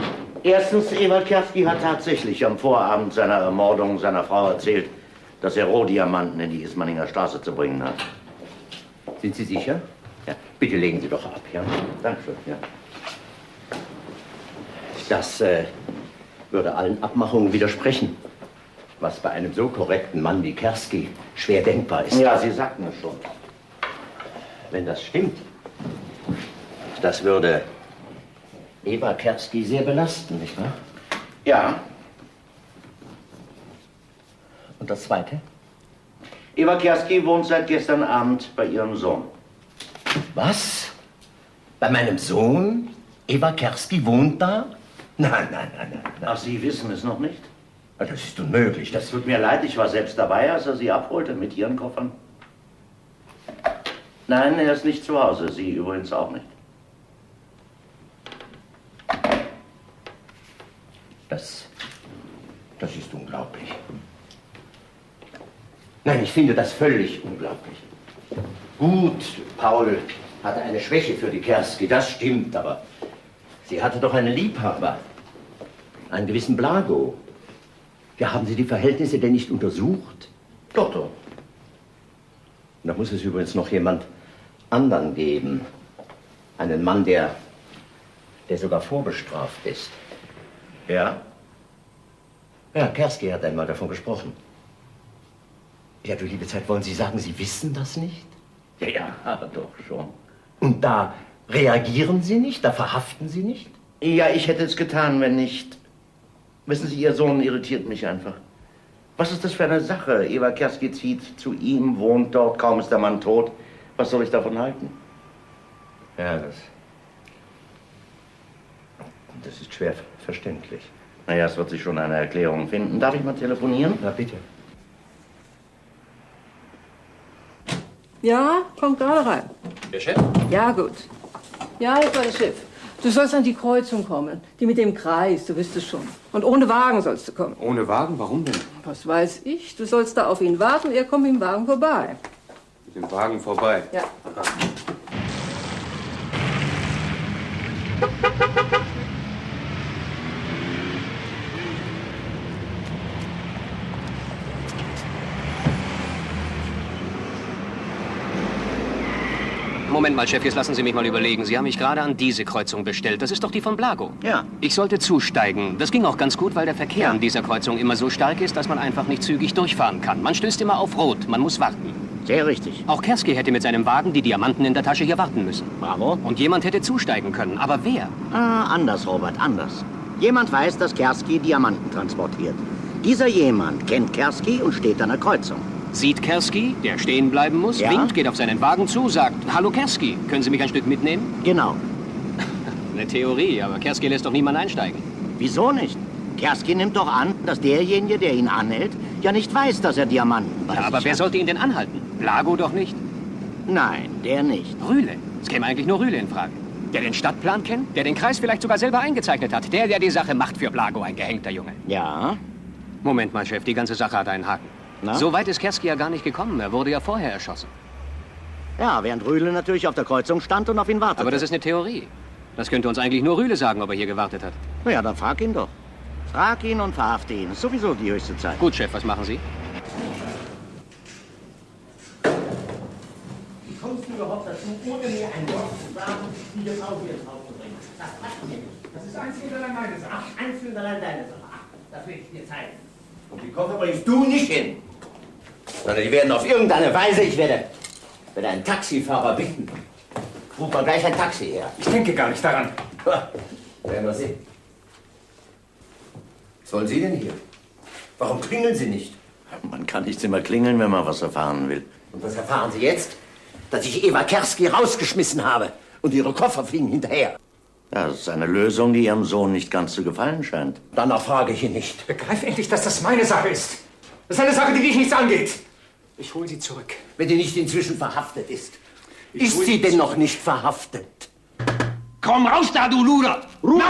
Erstens, Ewald Kerski hat tatsächlich am Vorabend seiner Ermordung seiner Frau erzählt, dass er Rohdiamanten in die Ismaninger Straße zu bringen hat. Sind Sie sicher? Ja. Bitte legen Sie doch ab, ja? Dankeschön, ja. Das würde allen Abmachungen widersprechen, was bei einem so korrekten Mann wie Kerski schwer denkbar ist. Ja, Sie sagten es schon. Wenn das stimmt, das würde Eva Kerski sehr belasten, nicht wahr? Ja. Und das Zweite? Eva Kerski wohnt seit gestern Abend bei ihrem Sohn. Was? Bei meinem Sohn? Eva Kerski wohnt da? Nein, nein, nein, nein. Ach, Sie wissen es noch nicht? Das ist unmöglich. Das tut mir leid, ich war selbst dabei, als er Sie abholte mit Ihren Koffern. Nein, er ist nicht zu Hause, Sie übrigens auch nicht. Das ist unglaublich. Nein, ich finde das völlig unglaublich. Gut, Paul hatte eine Schwäche für die Kerski, das stimmt, aber sie hatte doch einen Liebhaber, einen gewissen Blago. Ja, haben Sie die Verhältnisse denn nicht untersucht? Doch, doch. Da muss es übrigens noch jemand anderen geben. Einen Mann, der sogar vorbestraft ist. Ja? Ja, Kerski hat einmal davon gesprochen. Ja, du liebe Zeit, wollen Sie sagen, Sie wissen das nicht? Ja, doch schon. Und da reagieren Sie nicht? Da verhaften Sie nicht? Ja, ich hätte es getan, wenn nicht Wissen Sie, Ihr Sohn irritiert mich einfach. Was ist das für eine Sache? Eva Kerski zieht zu ihm, wohnt dort, kaum ist der Mann tot. Was soll ich davon halten? Ja, das ist schwer verständlich. Naja, es wird sich schon eine Erklärung finden. Darf ich mal telefonieren? Na, bitte. Ja, kommt gerade rein. Der Chef? Ja, gut. Ja, ich war der Chef. Du sollst an die Kreuzung kommen. Die mit dem Kreis, du wirst es schon. Und ohne Wagen sollst du kommen. Ohne Wagen? Warum denn? Was weiß ich? Du sollst da auf ihn warten, er kommt mit dem Wagen vorbei. Mit dem Wagen vorbei? Ja. Moment mal, Chef, jetzt lassen Sie mich mal überlegen. Sie haben mich gerade an diese Kreuzung bestellt. Das ist doch die von Blago. Ja. Ich sollte zusteigen. Das ging auch ganz gut, weil der Verkehr an dieser Kreuzung immer so stark ist, dass man einfach nicht zügig durchfahren kann. Man stößt immer auf Rot. Man muss warten. Sehr richtig. Auch Kerski hätte mit seinem Wagen die Diamanten in der Tasche hier warten müssen. Bravo. Und jemand hätte zusteigen können. Aber wer? Anders, Robert, anders. Jemand weiß, dass Kerski Diamanten transportiert. Dieser jemand kennt Kerski und steht an der Kreuzung. Sieht Kerski, der stehen bleiben muss, Ja. winkt, geht auf seinen Wagen zu, sagt, hallo Kerski, können Sie mich ein Stück mitnehmen? Genau. Eine Theorie, aber Kerski lässt doch niemand einsteigen. Wieso nicht? Kerski nimmt doch an, dass derjenige, der ihn anhält, ja nicht weiß, dass er Diamanten bei Ja, sich aber wer hat. sollte ihn denn anhalten? Blago doch nicht. Nein, der nicht. Rühle. Es käme eigentlich nur Rühle in Frage. Der den Stadtplan kennt, der den Kreis vielleicht sogar selber eingezeichnet hat. Der die Sache macht für Blago, ein gehängter Junge. Ja? Moment mal, Chef, die ganze Sache hat einen Haken. Na? So weit ist Kerski ja gar nicht gekommen. Er wurde ja vorher erschossen. Ja, während Rühle natürlich auf der Kreuzung stand und auf ihn wartete. Aber das ist eine Theorie. Das könnte uns eigentlich nur Rühle sagen, ob er hier gewartet hat. Na ja, dann frag ihn doch. Frag ihn und verhafte ihn. Ist sowieso die höchste Zeit. Gut, Chef, was machen Sie? Wie kommst du überhaupt dazu, ohne mir ein Wort zu sagen, wie das Auto ins Haus zu bringen? Das passt mir nicht. Das ist einzig und allein meine Sache. Ach, einzig und allein deine Sache. Ach, das will ich dir zeigen. Und die Koffer bringst du nicht hin. Sondern die werden auf irgendeine Weise, ich werde einen Taxifahrer bitten. Ruf mal gleich ein Taxi her. Ich denke gar nicht daran. Werden wir sehen. Was wollen Sie denn hier? Warum klingeln Sie nicht? Man kann nicht immer klingeln, wenn man was erfahren will. Und was erfahren Sie jetzt? Dass ich Eva Kerski rausgeschmissen habe und Ihre Koffer fliegen hinterher. Ja, das ist eine Lösung, die Ihrem Sohn nicht ganz zu gefallen scheint. Danach frage ich ihn nicht. Begreif endlich, dass das meine Sache ist. Das ist eine Sache, die dich nichts angeht. Ich hole sie zurück. Wenn die nicht inzwischen verhaftet ist. Ist sie denn noch nicht verhaftet? Komm raus da, du Luder! Ruhe!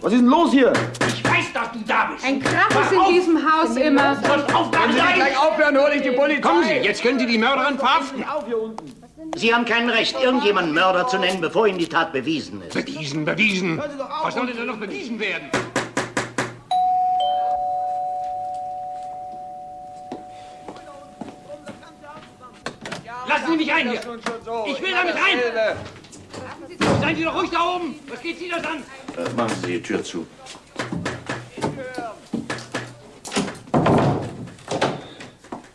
Was ist denn los hier? Ich weiß, dass du da bist. Ein Krach ist in diesem Haus immer. Können Sie gleich aufhören, hole ich die Polizei. Kommen Sie, jetzt können Sie die Mörderin verhaften. Sie haben kein Recht, irgendjemanden Mörder zu nennen, bevor Ihnen die Tat bewiesen ist. Bewiesen, bewiesen. Was soll denn noch bewiesen werden? Lassen Sie mich rein hier! Ich will damit rein! Seien Sie doch ruhig da oben! Was geht Sie das an? Machen Sie die Tür zu.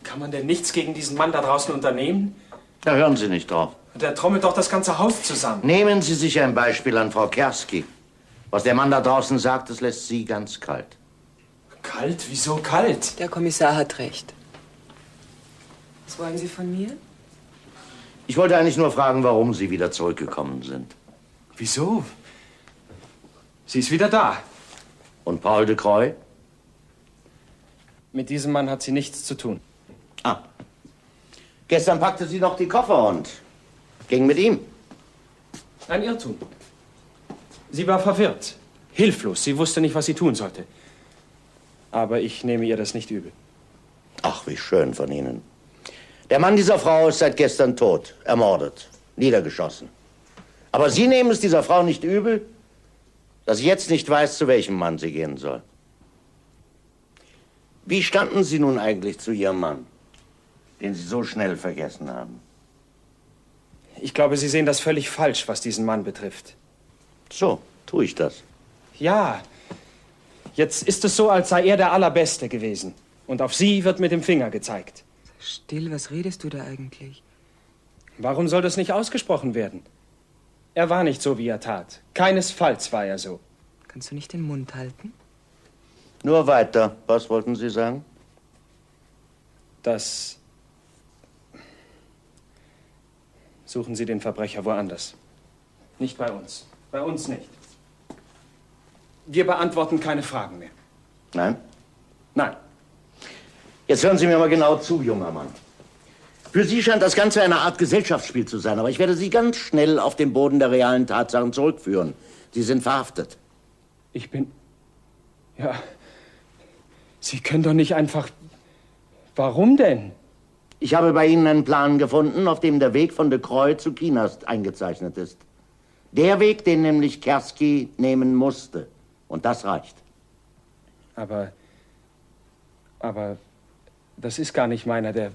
Kann man denn nichts gegen diesen Mann da draußen unternehmen? Da hören Sie nicht drauf. Der trommelt doch das ganze Haus zusammen. Nehmen Sie sich ein Beispiel an Frau Kerski. Was der Mann da draußen sagt, das lässt Sie ganz kalt. Kalt? Wieso kalt? Der Kommissar hat recht. Was wollen Sie von mir? Ich wollte eigentlich nur fragen, warum Sie wieder zurückgekommen sind. Wieso? Sie ist wieder da. Und Paul de Croix? Mit diesem Mann hat sie nichts zu tun. Gestern packte sie noch die Koffer und ging mit ihm. Ein Irrtum. Sie war verwirrt, hilflos. Sie wusste nicht, was sie tun sollte. Aber ich nehme ihr das nicht übel. Ach, wie schön von Ihnen. Der Mann dieser Frau ist seit gestern tot, ermordet, niedergeschossen. Aber Sie nehmen es dieser Frau nicht übel, dass sie jetzt nicht weiß, zu welchem Mann sie gehen soll. Wie standen Sie nun eigentlich zu Ihrem Mann, den Sie so schnell vergessen haben? Ich glaube, Sie sehen das völlig falsch, was diesen Mann betrifft. So, tue ich das. Ja, jetzt ist es so, als sei er der Allerbeste gewesen. Und auf Sie wird mit dem Finger gezeigt. Still, was redest du da eigentlich? Warum soll das nicht ausgesprochen werden? Er war nicht so, wie er tat. Keinesfalls war er so. Kannst du nicht den Mund halten? Nur weiter. Was wollten Sie sagen? Suchen Sie den Verbrecher woanders. Nicht bei uns. Bei uns nicht. Wir beantworten keine Fragen mehr. Nein? Nein. Jetzt hören Sie mir mal genau zu, junger Mann. Für Sie scheint das Ganze eine Art Gesellschaftsspiel zu sein, aber ich werde Sie ganz schnell auf den Boden der realen Tatsachen zurückführen. Sie sind verhaftet. Ich bin... Ja... Sie können doch nicht einfach... Warum denn? Ich habe bei Ihnen einen Plan gefunden, auf dem der Weg von de Croix zu Kienast eingezeichnet ist. Der Weg, den nämlich Kersky nehmen musste. Und das reicht. Aber das ist gar nicht meiner. Der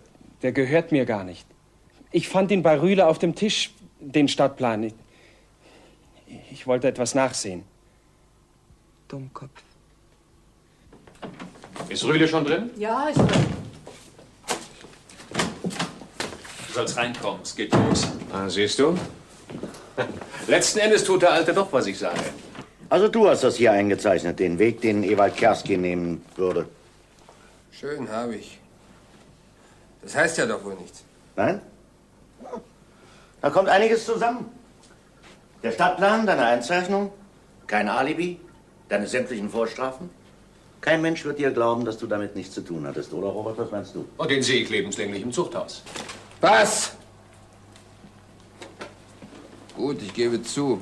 gehört mir gar nicht. Ich fand ihn bei Rühle auf dem Tisch, den Stadtplan. Ich wollte etwas nachsehen. Dummkopf. Ist Rühle schon drin? Ja, ist drin. Du sollst reinkommen, es geht los. Ah, siehst du? Letzten Endes tut der Alte doch, was ich sage. Also du hast das hier eingezeichnet, den Weg, den Ewald Kersky nehmen würde. Schön, habe ich. Das heißt ja doch wohl nichts. Nein? Da kommt einiges zusammen. Der Stadtplan, deine Einzeichnung, kein Alibi, deine sämtlichen Vorstrafen. Kein Mensch wird dir glauben, dass du damit nichts zu tun hattest, oder Robert? Was meinst du? Und den sehe ich lebenslänglich im Zuchthaus. Was? Gut, ich gebe zu.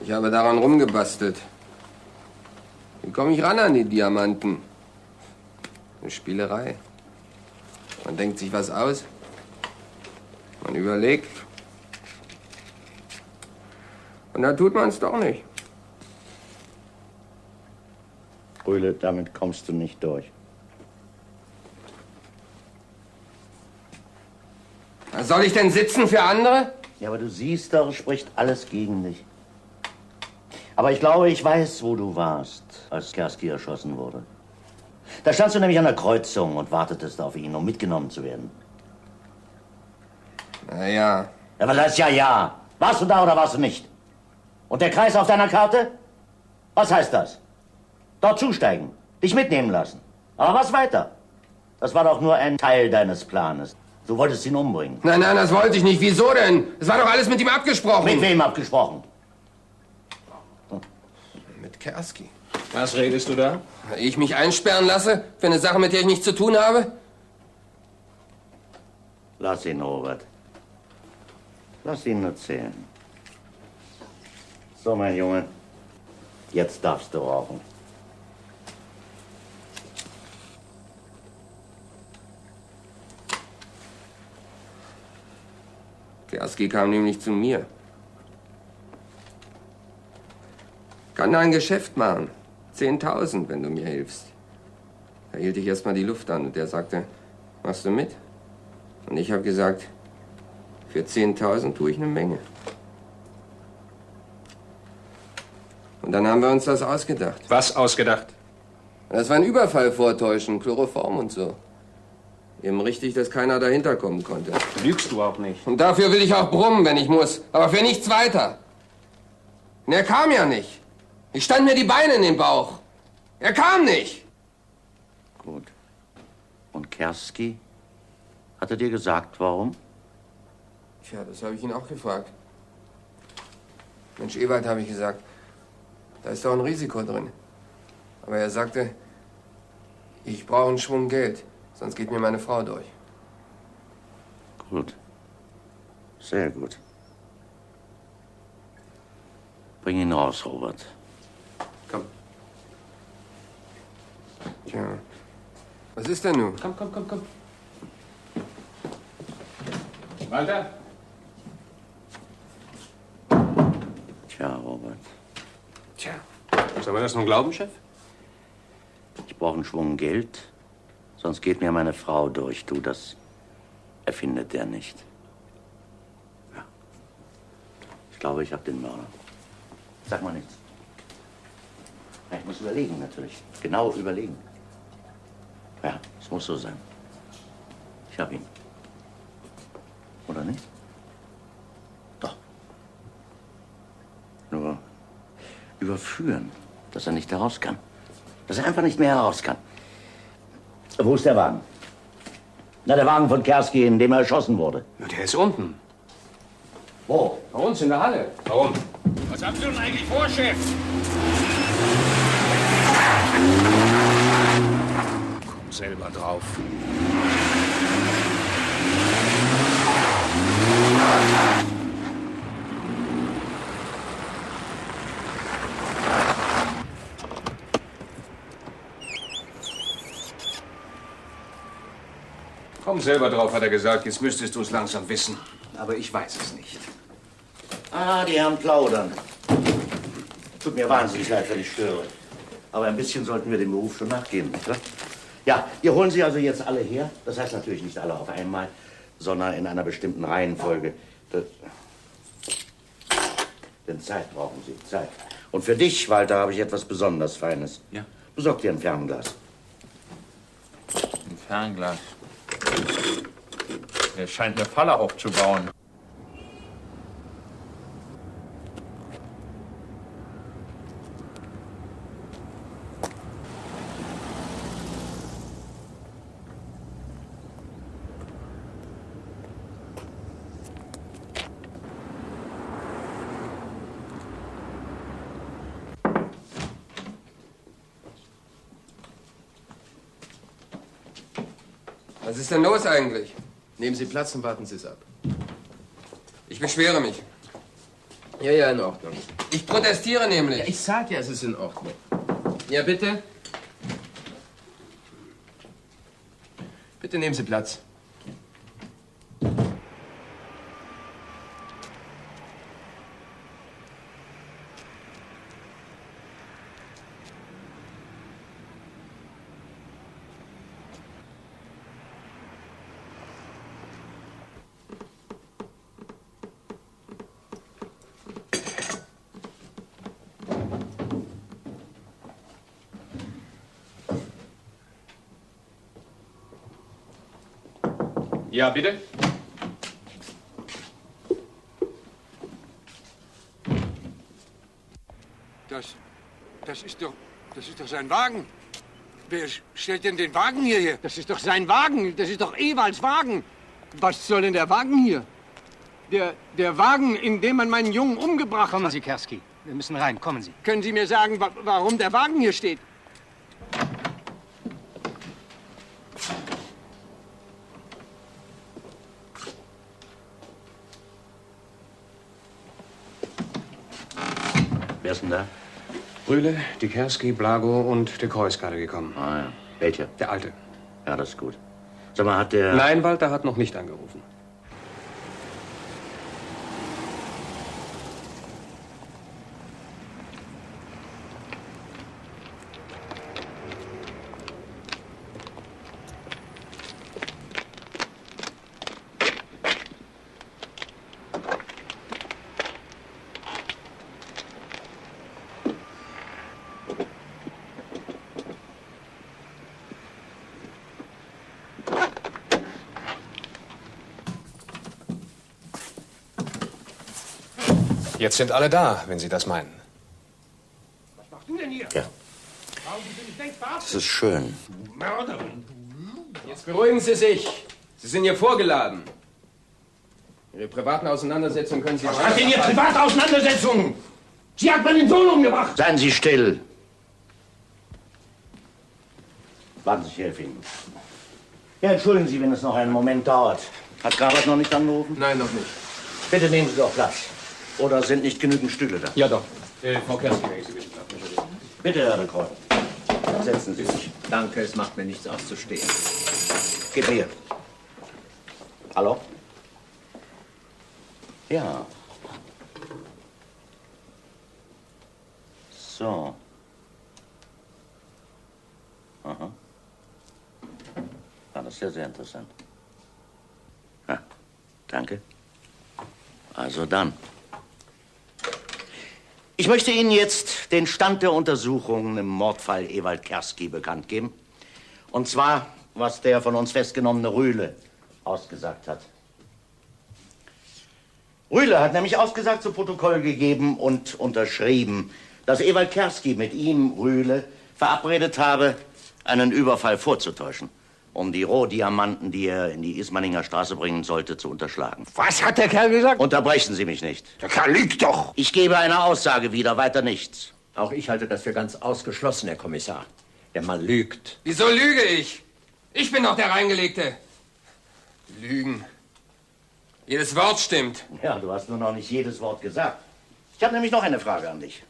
Ich habe daran rumgebastelt. Wie komme ich ran an die Diamanten? Eine Spielerei. Man denkt sich was aus. Man überlegt. Und dann tut man es doch nicht. Rühle, damit kommst du nicht durch. Was soll ich denn sitzen für andere? Ja, aber du siehst doch, es spricht alles gegen dich. Aber ich glaube, ich weiß, wo du warst, als Kersky erschossen wurde. Da standst du nämlich an der Kreuzung und wartetest auf ihn, um mitgenommen zu werden. Na ja. Ja, was heißt ja? Warst du da oder warst du nicht? Und der Kreis auf deiner Karte? Was heißt das? Dort zusteigen, dich mitnehmen lassen. Aber was weiter? Das war doch nur ein Teil deines Planes. Du wolltest ihn umbringen. Nein, das wollte ich nicht. Wieso denn? Es war doch alles mit ihm abgesprochen. Mit wem abgesprochen? Mit Kersky. Was redest du da? Ich mich einsperren lasse für eine Sache, mit der ich nichts zu tun habe? Lass ihn, Robert. Lass ihn erzählen. So, mein Junge, jetzt darfst du rauchen. Kersky kam nämlich zu mir. Kann da ein Geschäft machen. 10.000, wenn du mir hilfst. Da hielt ich erst mal die Luft an und der sagte, machst du mit? Und ich habe gesagt, für 10.000 tue ich eine Menge. Und dann haben wir uns das ausgedacht. Was ausgedacht? Das war ein Überfall vortäuschen, Chloroform und so. Eben richtig, dass keiner dahinter kommen konnte. Lügst du auch nicht. Und dafür will ich auch brummen, wenn ich muss. Aber für nichts weiter. Und er kam ja nicht. Ich stand mir die Beine in den Bauch. Er kam nicht. Gut. Und Kersky? Hat er dir gesagt, warum? Tja, das habe ich ihn auch gefragt. Mensch, Ewald, habe ich gesagt, da ist doch ein Risiko drin. Aber er sagte, ich brauche einen Schwung Geld, sonst geht mir meine Frau durch. Gut. Sehr gut. Bring ihn raus, Robert. Komm. Tja, was ist denn nun? Komm. Walter? Tja, Robert. Tja, soll man das nun glauben, Chef? Ich brauche einen Schwung Geld, sonst geht mir meine Frau durch. Du, das erfindet der nicht. Ja. Ich glaube, ich habe den Mörder. Sag mal nichts. Ja, ich muss überlegen, natürlich. Genau überlegen. Ja, es muss so sein. Ich habe ihn. Oder nicht? Doch. Nur überführen, dass er nicht heraus kann. Dass er einfach nicht mehr heraus kann. Wo ist der Wagen? Na, der Wagen von Kerski, in dem er erschossen wurde. Na, der ist unten. Wo? Bei uns in der Halle. Warum? Was haben Sie denn eigentlich vor, Chef? Komm selber drauf. Komm selber drauf, hat er gesagt. Jetzt müsstest du es langsam wissen. Aber ich weiß es nicht. Ah, die Herren plaudern. Tut mir wahnsinnig leid, wenn ich störe. Aber ein bisschen sollten wir dem Beruf schon nachgehen, nicht wahr? Ja, wir holen Sie also jetzt alle her. Das heißt natürlich nicht alle auf einmal, sondern in einer bestimmten Reihenfolge. Denn Zeit brauchen Sie, Zeit. Und für dich, Walter, habe ich etwas besonders Feines. Ja? Besorg dir ein Fernglas. Ein Fernglas. Er scheint eine Falle aufzubauen. Was ist denn los eigentlich? Nehmen Sie Platz und warten Sie es ab. Ich beschwere mich. Ja, in Ordnung. Ich protestiere nämlich. Ja, ich sag ja, es ist in Ordnung. Ja, bitte? Bitte nehmen Sie Platz. Ja, bitte? Das ist doch sein Wagen. Wer stellt denn den Wagen hierher? Das ist doch sein Wagen. Das ist doch Ewalds Wagen. Was soll denn der Wagen hier? Der Wagen, in dem man meinen Jungen umgebracht hat. Kommen Sie, Kerski. Wir müssen rein. Kommen Sie. Können Sie mir sagen, warum der Wagen hier steht? Wer ist denn da? Rühle, die Kerski, Blago und der Kreuz gerade gekommen. Ah ja. Welcher? Der Alte. Ja, das ist gut. Sag mal, hat der... Nein, Walter hat noch nicht angerufen. Jetzt sind alle da, wenn Sie das meinen. Was machst du denn hier? Ja. Warum bist du nicht längst verhaftet? Das ist schön. Du Mörderin. Jetzt beruhigen Sie sich. Sie sind hier vorgeladen. Ihre privaten Auseinandersetzungen können Sie... Was hat denn Ihr private Auseinandersetzungen? Sie hat meinen Sohn umgebracht. Seien Sie still. Warten Sie, ich helfe Ihnen. Ja, entschuldigen Sie, wenn es noch einen Moment dauert. Hat Grabert noch nicht angerufen? Nein, noch nicht. Bitte nehmen Sie doch Platz. Oder sind nicht genügend Stühle da? Ja, doch. Frau Kerski, wenn ich Sie bitten darf. Bitte, Herr de Kreuz. Setzen Sie sich. Danke, es macht mir nichts auszustehen. Gib mir. Hallo? Ja. So. Aha. Ja, das ist ja sehr interessant. Ja, danke. Also dann. Ich möchte Ihnen jetzt den Stand der Untersuchungen im Mordfall Ewald Kerski bekannt geben. Und zwar, was der von uns festgenommene Rühle ausgesagt hat. Rühle hat nämlich ausgesagt, zu Protokoll gegeben und unterschrieben, dass Ewald Kerski mit ihm, Rühle, verabredet habe, einen Überfall vorzutäuschen, um die Rohdiamanten, die er in die Ismaninger Straße bringen sollte, zu unterschlagen. Was hat der Kerl gesagt? Unterbrechen Sie mich nicht. Der Kerl lügt doch. Ich gebe eine Aussage wieder, weiter nichts. Auch ich halte das für ganz ausgeschlossen, Herr Kommissar. Der Mann lügt. Wieso lüge ich? Ich bin doch der Reingelegte. Lügen. Jedes Wort stimmt. Ja, du hast nur noch nicht jedes Wort gesagt. Ich habe nämlich noch eine Frage an dich.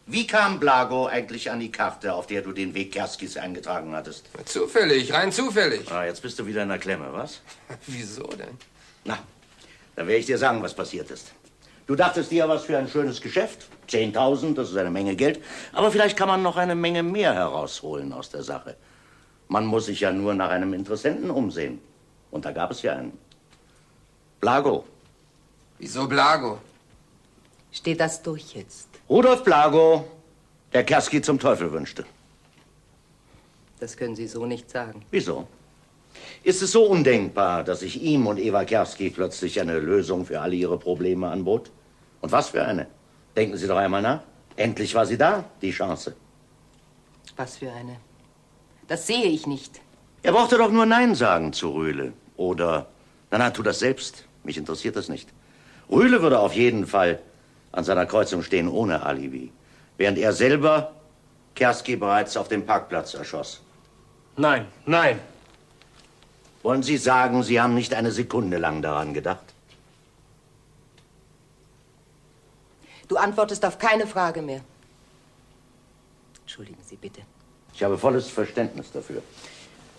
Wie kam Blago eigentlich an die Karte, auf der du den Weg Kerskis eingetragen hattest? Zufällig, rein zufällig. Ah, jetzt bist du wieder in der Klemme, was? Wieso denn? Na, dann werde ich dir sagen, was passiert ist. Du dachtest dir was für ein schönes Geschäft. 10.000, das ist eine Menge Geld. Aber vielleicht kann man noch eine Menge mehr herausholen aus der Sache. Man muss sich ja nur nach einem Interessenten umsehen. Und da gab es ja einen. Blago. Wieso Blago? Steht das durch jetzt? Rudolf Blago, der Kerski zum Teufel wünschte. Das können Sie so nicht sagen. Wieso? Ist es so undenkbar, dass sich ihm und Eva Kerski plötzlich eine Lösung für alle ihre Probleme anbot? Und was für eine? Denken Sie doch einmal nach. Endlich war sie da, die Chance. Was für eine? Das sehe ich nicht. Er brauchte doch nur Nein sagen zu Rühle. Oder, na, tu das selbst. Mich interessiert das nicht. Rühle würde auf jeden Fall an seiner Kreuzung stehen ohne Alibi, während er selber Kerski bereits auf dem Parkplatz erschoss. Nein, nein. Wollen Sie sagen, Sie haben nicht eine Sekunde lang daran gedacht? Du antwortest auf keine Frage mehr. Entschuldigen Sie bitte. Ich habe volles Verständnis dafür.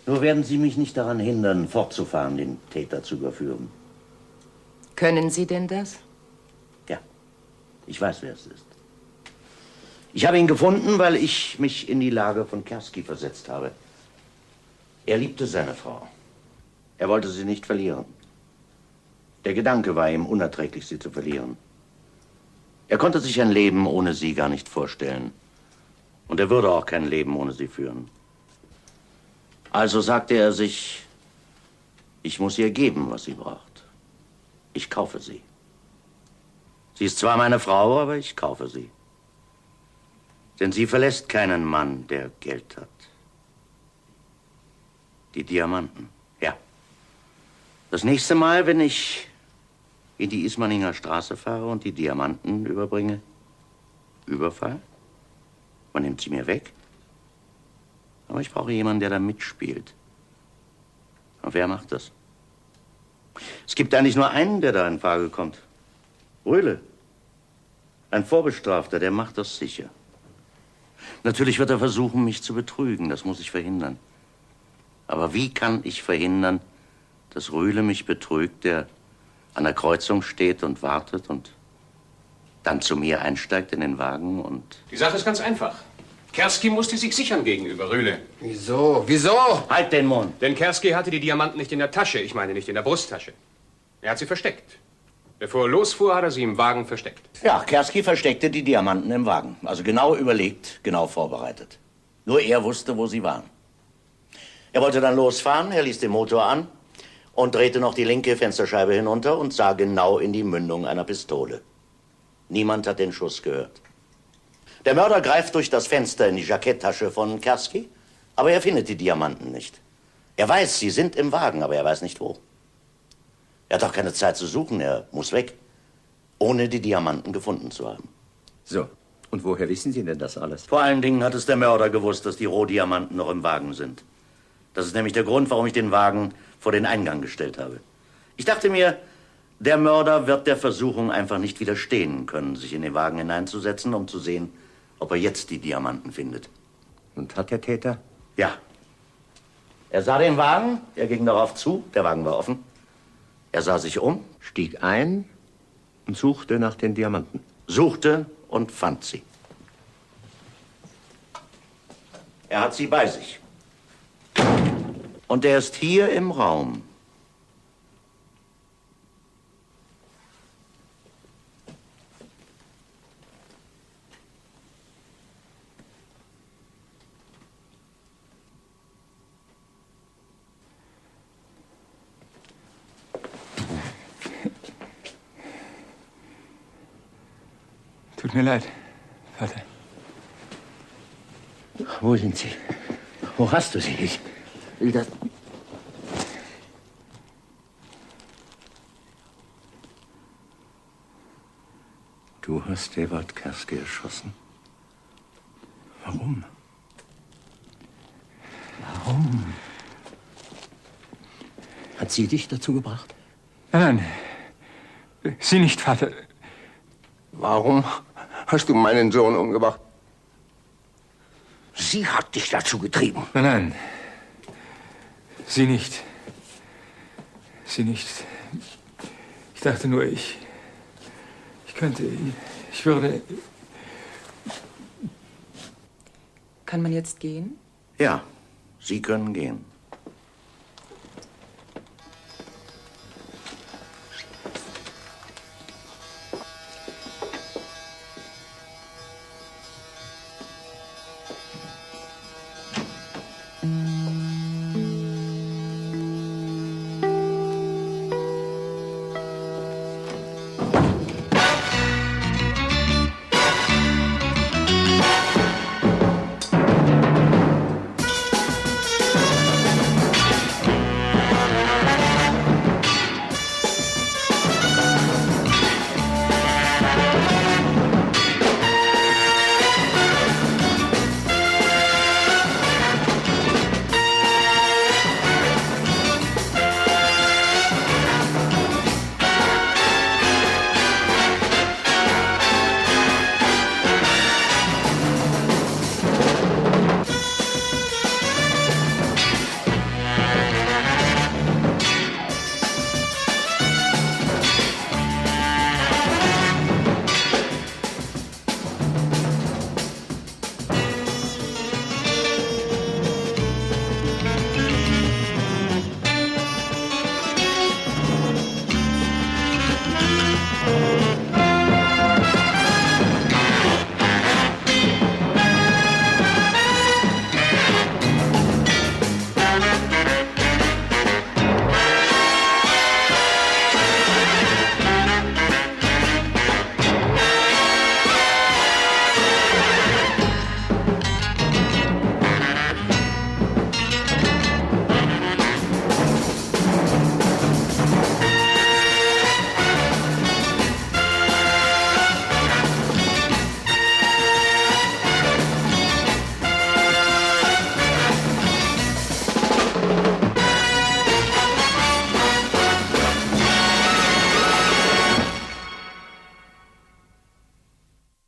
Nur werden Sie mich nicht daran hindern, fortzufahren, den Täter zu überführen. Können Sie denn das? Ja, ich weiß, wer es ist. Ich habe ihn gefunden, weil ich mich in die Lage von Kerski versetzt habe. Er liebte seine Frau. Er wollte sie nicht verlieren. Der Gedanke war ihm unerträglich, sie zu verlieren. Er konnte sich ein Leben ohne sie gar nicht vorstellen. Und er würde auch kein Leben ohne sie führen. Also sagte er sich, ich muss ihr geben, was sie braucht. Ich kaufe sie. Sie ist zwar meine Frau, aber ich kaufe sie. Denn sie verlässt keinen Mann, der Geld hat. Die Diamanten, ja. Das nächste Mal, wenn ich in die Ismaninger Straße fahre und die Diamanten überbringe, Überfall? Man nimmt sie mir weg? Aber ich brauche jemanden, der da mitspielt. Und wer macht das? Es gibt eigentlich nur einen, der da in Frage kommt. Rühle. Ein Vorbestrafter, der macht das sicher. Natürlich wird er versuchen, mich zu betrügen. Das muss ich verhindern. Aber wie kann ich verhindern, dass Rühle mich betrügt, der an der Kreuzung steht und wartet und dann zu mir einsteigt in den Wagen und... Die Sache ist ganz einfach. Kerski musste sich sichern gegenüber Rühle. Wieso? Wieso? Halt den Mund. Denn Kerski hatte die Diamanten nicht in der Tasche. Ich meine nicht in der Brusttasche. Er hat sie versteckt. Bevor er losfuhr, hat er sie im Wagen versteckt. Ja, Kerski versteckte die Diamanten im Wagen. Also genau überlegt, genau vorbereitet. Nur er wusste, wo sie waren. Er wollte dann losfahren, er ließ den Motor an und drehte noch die linke Fensterscheibe hinunter und sah genau in die Mündung einer Pistole. Niemand hat den Schuss gehört. Der Mörder greift durch das Fenster in die Jacketttasche von Kerski, aber er findet die Diamanten nicht. Er weiß, sie sind im Wagen, aber er weiß nicht wo. Er hat auch keine Zeit zu suchen, er muss weg, ohne die Diamanten gefunden zu haben. So, und woher wissen Sie denn das alles? Vor allen Dingen hat es der Mörder gewusst, dass die Rohdiamanten noch im Wagen sind. Das ist nämlich der Grund, warum ich den Wagen vor den Eingang gestellt habe. Ich dachte mir, der Mörder wird der Versuchung einfach nicht widerstehen können, sich in den Wagen hineinzusetzen, um zu sehen, ob er jetzt die Diamanten findet. Und hat der Täter? Ja. Er sah den Wagen, er ging darauf zu, der Wagen war offen. Er sah sich um, stieg ein und suchte nach den Diamanten. Suchte und fand sie. Er hat sie bei sich. Und er ist hier im Raum. Tut mir leid, Vater. Wo sind sie? Wo hast du sie? Ich will das... Du hast Ewald Kerske erschossen. Warum? Warum? Hat sie dich dazu gebracht? Nein, nein. Sie nicht, Vater. Warum hast du meinen Sohn umgebracht? Sie hat dich dazu getrieben. Nein, nein. Sie nicht. Sie nicht. Ich dachte nur, ich könnte, ich würde... Kann man jetzt gehen? Ja, Sie können gehen.